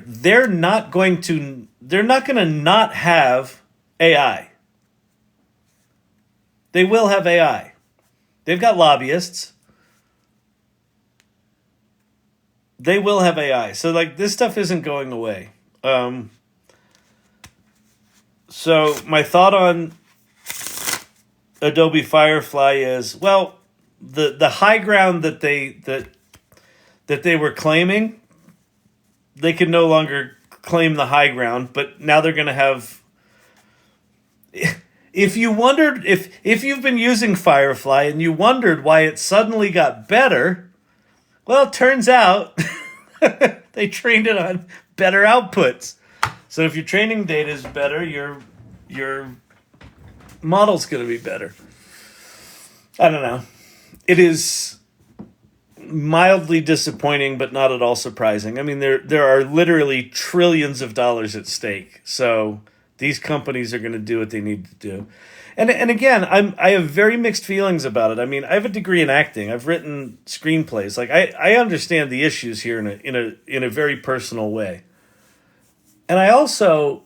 not going to not have AI. They will have AI. They've got lobbyists. They will have AI. So this stuff isn't going away. So my thought on Adobe Firefly is, well, the high ground that they were claiming, they can no longer claim the high ground, but now they're going to have. If you wondered, if you've been using Firefly and you wondered why it suddenly got better, well, it turns out they trained it on better outputs. So if your training data is better, your model's going to be better. I don't know. It is mildly disappointing, but not at all surprising. I mean, there are literally trillions of dollars at stake. So these companies are going to do what they need to do. And again, I have very mixed feelings about it. I mean, I have a degree in acting. I've written screenplays. Like I understand the issues here in a very personal way. And I also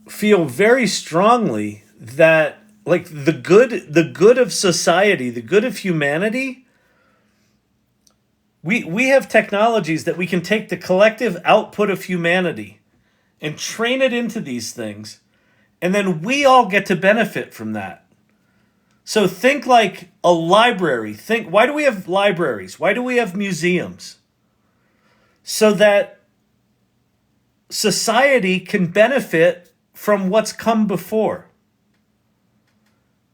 feel very strongly that like the good of society, the good of humanity, we have technologies that we can take the collective output of humanity and train it into these things. And then we all get to benefit from that. So think like a library. Think, why do we have libraries? Why do we have museums? So that society can benefit from what's come before.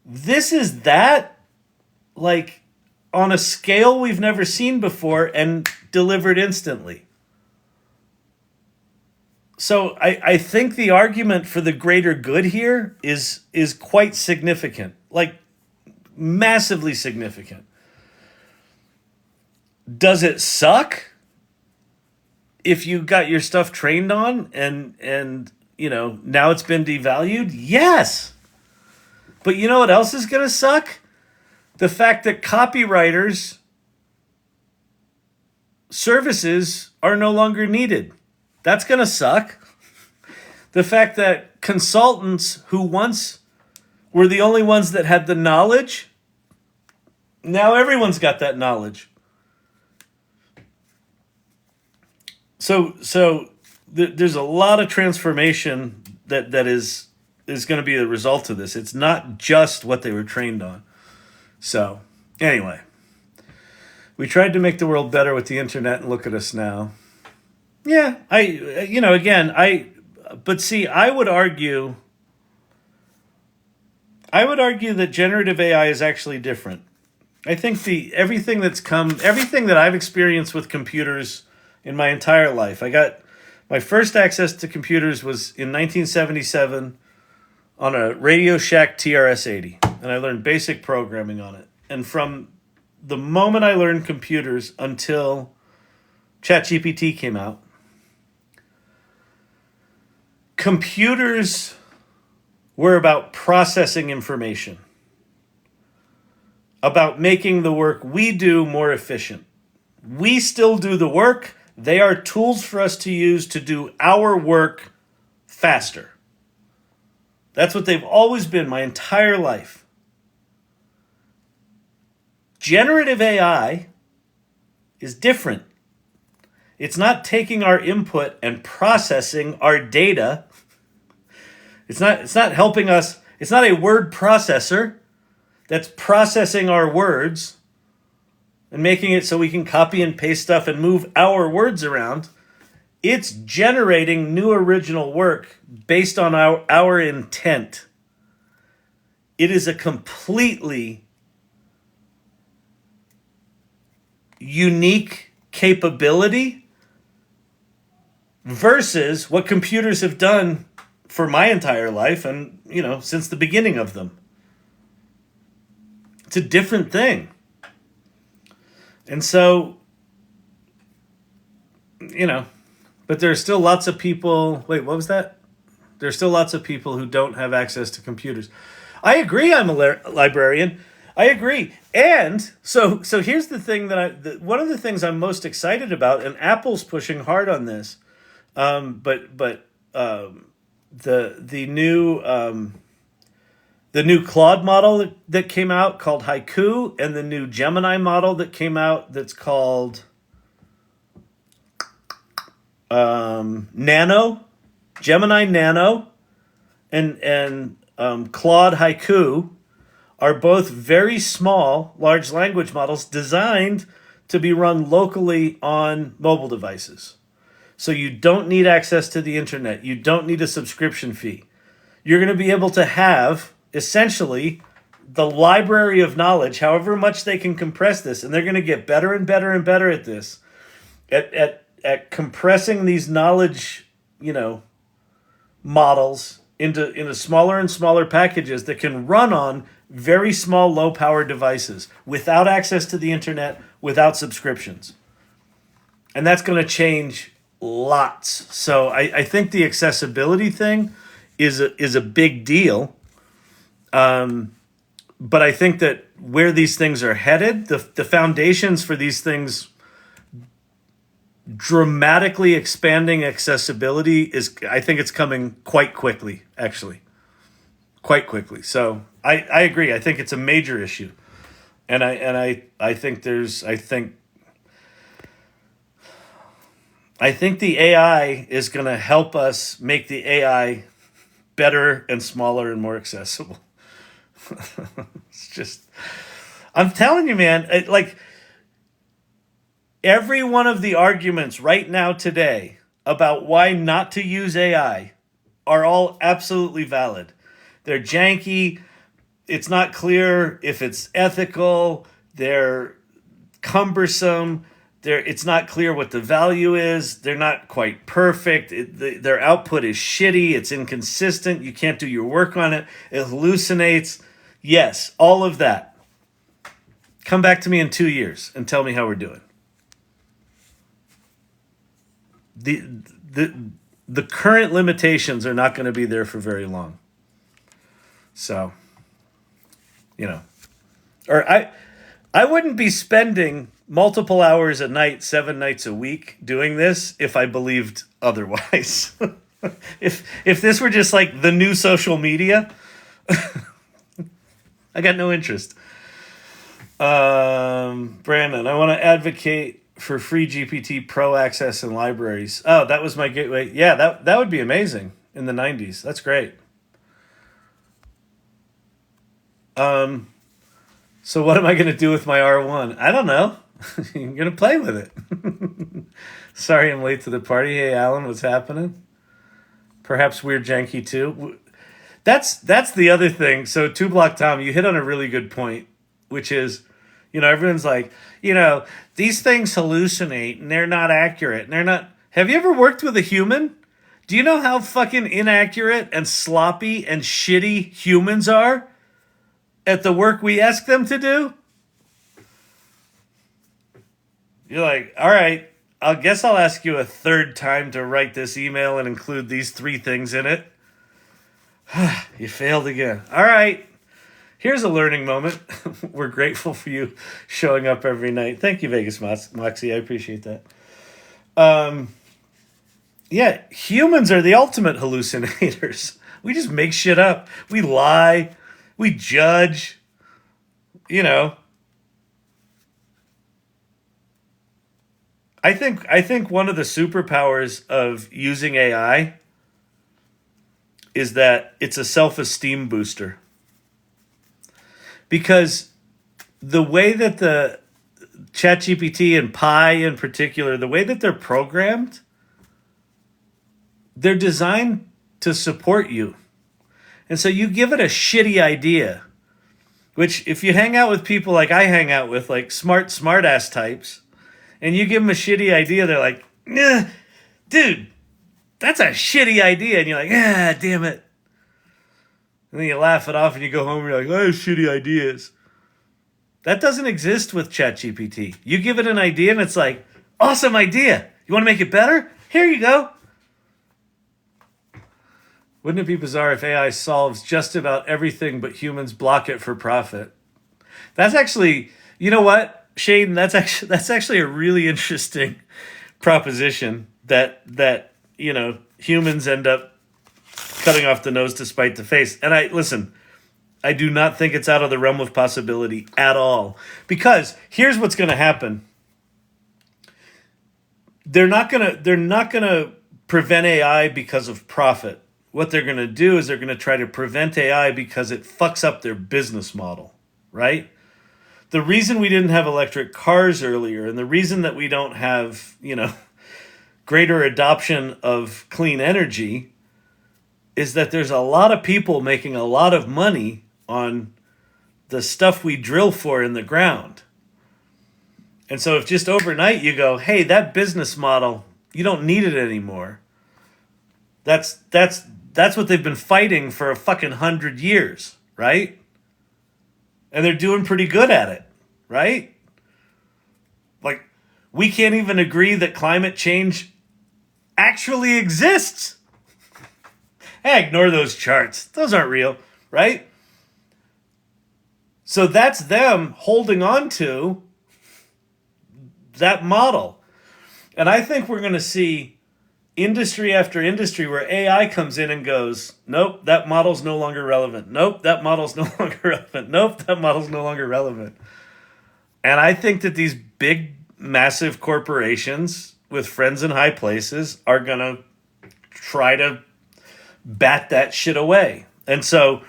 This is that, like, on a scale we've never seen before and delivered instantly. So I think the argument for the greater good here is quite significant, like massively significant. Does it suck if you got your stuff trained on and you know now it's been devalued? Yes. But you know what else is going to suck? The fact that copywriters' services are no longer needed. That's going to suck. The fact that consultants who once were the only ones that had the knowledge, now everyone's got that knowledge. So there's a lot of transformation that is going to be a result of this. It's not just what they were trained on. So anyway, we tried to make the world better with the internet, and look at us now. Yeah, but see, I would argue that generative AI is actually different. I think everything that I've experienced with computers in my entire life. I got my first access to computers was in 1977 on a Radio Shack TRS-80, and I learned basic programming on it. And from the moment I learned computers until ChatGPT came out, computers were about processing information, about making the work we do more efficient. We still do the work. They are tools for us to use to do our work faster. That's what they've always been my entire life. Generative AI is different. It's not taking our input and processing our data. It's not helping us. It's not a word processor that's processing our words and making it so we can copy and paste stuff and move our words around. It's generating new original work based on our intent. It is a completely unique capability versus what computers have done for my entire life and, since the beginning of them. It's a different thing. And so, but there are still lots of people. Wait, what was that? There are still lots of people who don't have access to computers. I agree. I'm a librarian. I agree. And so here's the thing one of the things I'm most excited about, and Apple's pushing hard on this. The new Claude model that came out called Haiku, and the new Gemini model that came out that's called Nano, Gemini Nano, and Claude Haiku are both very small large language models designed to be run locally on mobile devices. So you don't need access to the internet. You don't need a subscription fee. You're going to be able to have, essentially, the library of knowledge, however much they can compress this, and they're going to get better and better and better at this, at compressing these knowledge, models into smaller and smaller packages that can run on very small, low-power devices without access to the internet, without subscriptions. And that's going to change lots. So I think the accessibility thing is a big deal. But I think that where these things are headed, the foundations for these things dramatically expanding accessibility I think it's coming quite quickly, actually. Quite quickly. So I agree. I think it's a major issue. And I think the AI is going to help us make the AI better and smaller and more accessible. It's just, I'm telling you, man, every one of the arguments right now today about why not to use AI are all absolutely valid. They're janky. It's not clear if it's ethical. They're cumbersome. It's not clear what the value is. They're not quite perfect. Their output is shitty. It's inconsistent. You can't do your work on it. It hallucinates. Yes, all of that. Come back to me in 2 years and tell me how we're doing. The current limitations are not going to be there for very long. So, or I wouldn't be spending multiple hours a night, 7 nights a week doing this if I believed otherwise. If this were just like the new social media, I got no interest. Brandon, I want to advocate for free GPT Pro access in libraries. Oh, that was my gateway. Yeah, that would be amazing in the 90s. That's great. So what am I going to do with my R1? I don't know. You're going to play with it. Sorry I'm late to the party. Hey, Alan, what's happening? Perhaps we're janky too. That's the other thing. So 2 Block Tom, you hit on a really good point, which is, everyone's like, these things hallucinate and they're not accurate. And they're not. Have you ever worked with a human? Do you know how fucking inaccurate and sloppy and shitty humans are at the work we ask them to do? You're like, all right, I guess I'll ask you a third time to write this email and include these 3 things in it. You failed again. All right. Here's a learning moment. We're grateful for you showing up every night. Thank you, Vegas Moxie. I appreciate that. Yeah, humans are the ultimate hallucinators. We just make shit up. We lie. We judge. I think one of the superpowers of using AI is that it's a self-esteem booster. Because the way that the ChatGPT and Pi in particular, the way that they're programmed, they're designed to support you. And so you give it a shitty idea, which if you hang out with people like I hang out with, like smart-ass types, and you give them a shitty idea, they're like, nah, dude, that's a shitty idea. And you're like, damn it. And then you laugh it off and you go home and you're like, oh, shitty ideas. That doesn't exist with ChatGPT. You give it an idea and it's like, awesome idea. You want to make it better? Here you go. Wouldn't it be bizarre if AI solves just about everything but humans block it for profit? That's actually, you know what, Shane, that's actually a really interesting proposition that humans end up cutting off the nose to spite the face. And I do not think it's out of the realm of possibility at all. Because here's what's going to happen. They're not going to prevent AI because of profit. what they're going to do is they're going to try to prevent AI because it fucks up their business model, right? The reason we didn't have electric cars earlier, and the reason that we don't have, greater adoption of clean energy, is that there's a lot of people making a lot of money on the stuff we drill for in the ground. And so if just overnight you go, hey, that business model, you don't need it anymore. That's what they've been fighting for a fucking 100 years, right? And they're doing pretty good at it, right? Like, we can't even agree that climate change actually exists. Hey, ignore those charts. Those aren't real, right? So that's them holding on to that model. And I think we're going to see industry after industry where AI comes in and goes, nope, that model's no longer relevant. Nope, that model's no longer relevant. Nope, that model's no longer relevant. And I think that these big, massive corporations with friends in high places are going to try to bat that shit away. And so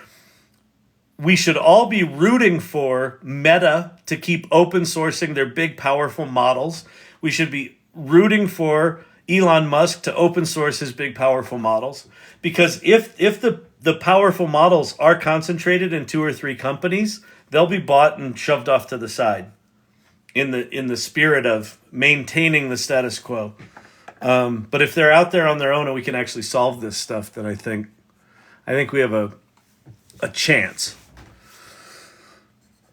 we should all be rooting for Meta to keep open sourcing their big, powerful models. We should be rooting for Elon Musk to open source his big, powerful models. Because if the powerful models are concentrated in 2 or 3 companies, they'll be bought and shoved off to the side in the spirit of maintaining the status quo. But if they're out there on their own and we can actually solve this stuff, then I think we have a chance.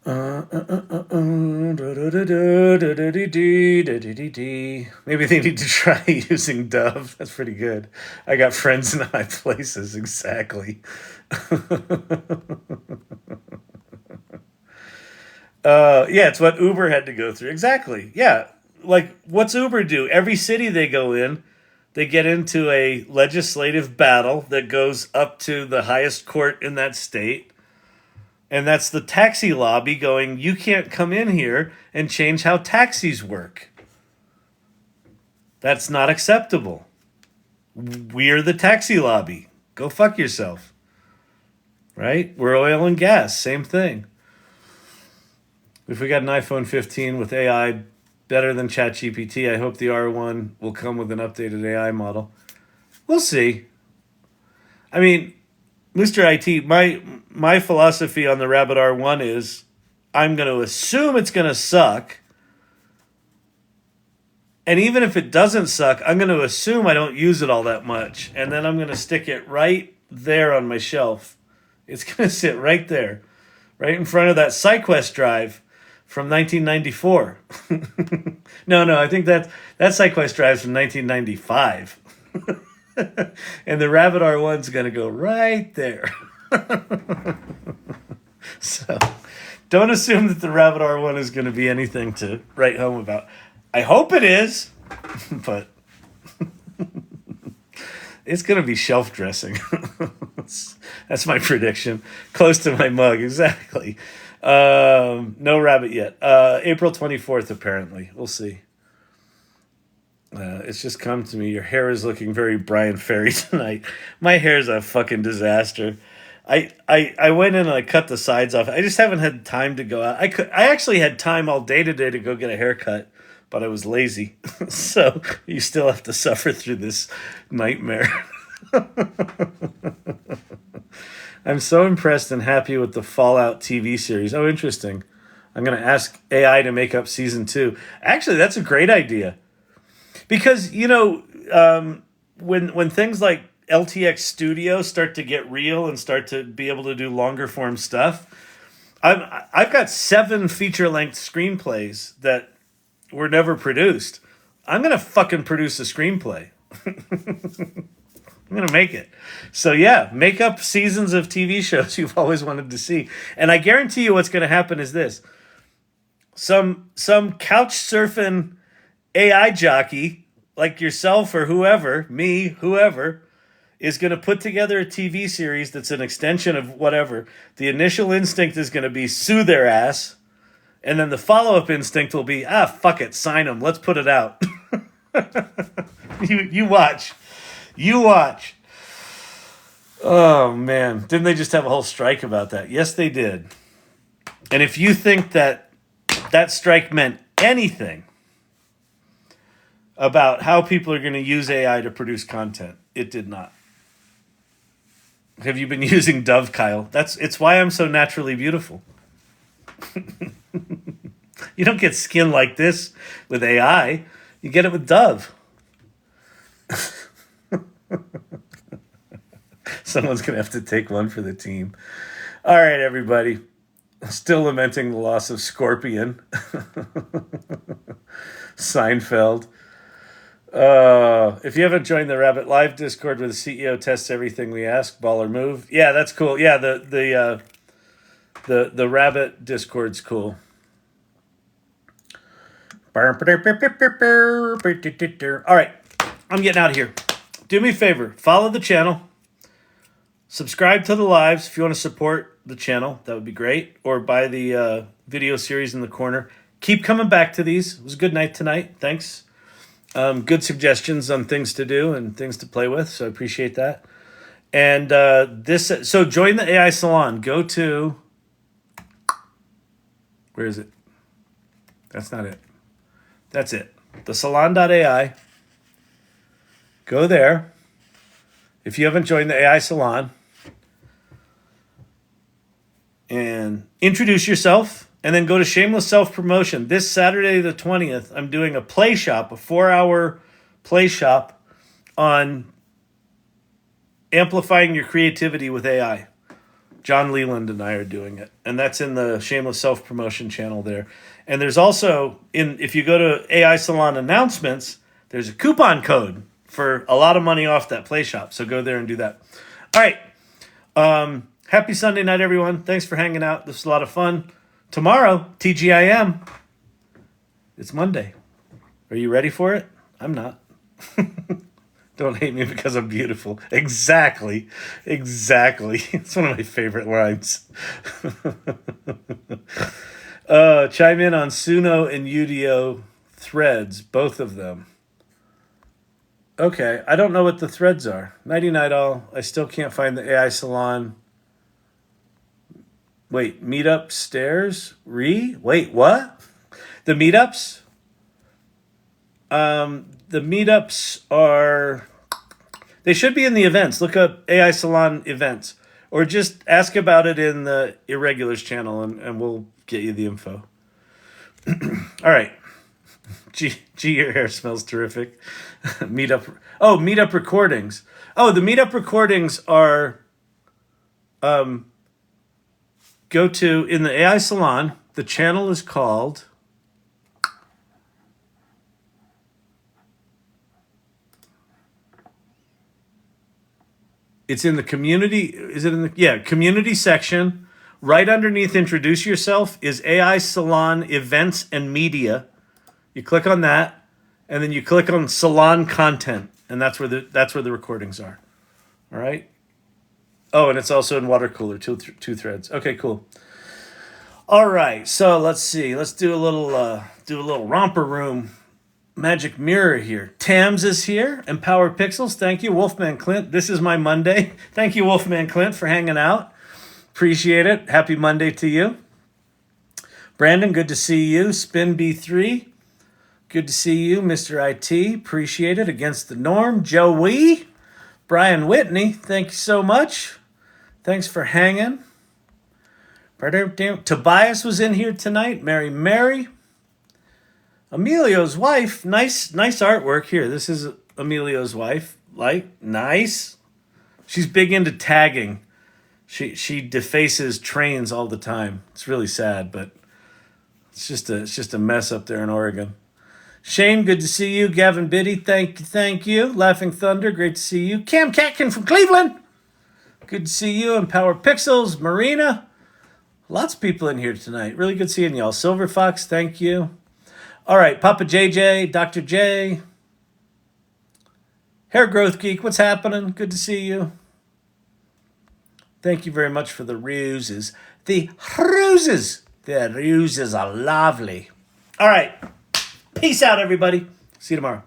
Maybe they need to try using Dove. That's pretty good. I got friends in high places. Exactly. Yeah, it's what Uber had to go through. Exactly. Yeah. Like, what's Uber do? Every city they go in, they get into a legislative battle that goes up to the highest court in that state. And that's the taxi lobby going, you can't come in here and change how taxis work. That's not acceptable. We're the taxi lobby. Go fuck yourself. Right? We're oil and gas. Same thing. If we got an iPhone 15 with AI better than ChatGPT, I hope the R1 will come with an updated AI model. We'll see. I mean, Mr. IT, my philosophy on the Rabbit R1 is I'm going to assume it's going to suck. And even if it doesn't suck, I'm going to assume I don't use it all that much. And then I'm going to stick it right there on my shelf. It's going to sit right there, right in front of that SideQuest drive from 1994. No, I think that SideQuest drive's from 1995. And the Rabbit R1's going to go right there. So don't assume that the Rabbit R1 is going to be anything to write home about. I hope it is, but it's going to be shelf dressing. That's my prediction. Close to my mug, exactly. No rabbit yet. April 24th, apparently. We'll see. It's just come to me. Your hair is looking very Brian Ferry tonight. My hair is a fucking disaster. I went in and I cut the sides off. I just haven't had time to go out. I actually had time all day today to go get a haircut, but I was lazy. So you still have to suffer through this nightmare. I'm so impressed and happy with the Fallout TV series. Oh, interesting. I'm going to ask AI to make up season 2. Actually, that's a great idea. Because, when things like LTX Studio start to get real and start to be able to do longer form stuff, I've got 7 feature-length screenplays that were never produced. I'm going to fucking produce a screenplay. I'm going to make it. So yeah, make up seasons of TV shows you've always wanted to see. And I guarantee you what's going to happen is this. Some couch surfing AI jockey like yourself or whoever, me, whoever, is going to put together a TV series that's an extension of whatever. The initial instinct is going to be sue their ass. And then the follow-up instinct will be, fuck it, sign them. Let's put it out. You watch. You watch. Oh, man. Didn't they just have a whole strike about that? Yes, they did. And if you think that that strike meant anything about how people are going to use AI to produce content, it did not. Have you been using Dove, Kyle? It's why I'm so naturally beautiful. You don't get skin like this with AI. You get it with Dove. Someone's going to have to take one for the team. All right, everybody. Still lamenting the loss of Scorpion. Seinfeld. If you haven't joined the Rabbit Live Discord where the CEO tests everything we ask, ball or move. Yeah, that's cool. Yeah, the Rabbit Discord's cool. All right, I'm getting out of here. Do me a favor, follow the channel. Subscribe to the lives if you want to support the channel. That would be great. Or buy the video series in the corner. Keep coming back to these. It was a good night tonight. Thanks. Good suggestions on things to do and things to play with. So I appreciate that. And so join the AI Salon. Go to, where is it? That's not it. That's it. The salon.ai. Go there. If you haven't joined the AI Salon, and introduce yourself, and then go to Shameless Self Promotion. This Saturday the 20th, I'm doing a play shop, a 4-hour play shop on amplifying your creativity with AI. John Leland and I are doing it, and that's in the Shameless Self Promotion channel there. And there's also, if you go to AI Salon announcements, there's a coupon code for a lot of money off that play shop. So go there and do that. All right. Happy Sunday night, everyone. Thanks for hanging out. This was a lot of fun. Tomorrow, TGIM. It's Monday. Are you ready for it? I'm not. Don't hate me because I'm beautiful. Exactly. It's one of my favorite lines. Chime in on Suno and Udio threads, both of them. Okay, I don't know what the threads are. Nighty night all. I still can't find the AI Salon. Wait, Meetup stairs? Wait, what? The meetups? The meetups are... They should be in the events. Look up AI Salon events. Or just ask about it in the Irregulars channel and we'll get you the info. All right. Gee, your hair smells terrific. Meetup recordings. Oh, the Meetup recordings are... Go to, in the AI Salon, the channel is called... It's in the community, is it in the, yeah, community section. Right underneath Introduce Yourself is AI Salon Events and Media. You click on that, and then you click on Salon Content, and that's where the recordings are. All right? Oh, and it's also in water cooler, two threads. Okay, cool. All right, so let's see. Let's do a little romper room magic mirror here. Tams is here. Empower Pixels. Thank you, Wolfman Clint. This is my Monday. Thank you, Wolfman Clint, for hanging out. Appreciate it. Happy Monday to you. Brandon, good to see you. Spin B3. Good to see you, Mr. IT. Appreciate it. Against the Norm. Joey. Brian Whitney, thank you so much. Thanks for hanging. Tobias was in here tonight. Mary. Emilio's wife. Nice artwork here. This is Emilio's wife. Nice. She's big into tagging. She defaces trains all the time. It's really sad, but it's just a mess up there in Oregon. Shane, good to see you. Gavin Biddy, thank you. Laughing Thunder, great to see you. Cam Catkin from Cleveland, good to see you. Empower Pixels, Marina. Lots of people in here tonight. Really good seeing y'all. Silver Fox, thank you. All right, Papa JJ, Dr. J. Hair Growth Geek, what's happening? Good to see you. Thank you very much for the ruses. The ruses are lovely. All right. Peace out, everybody. See you tomorrow.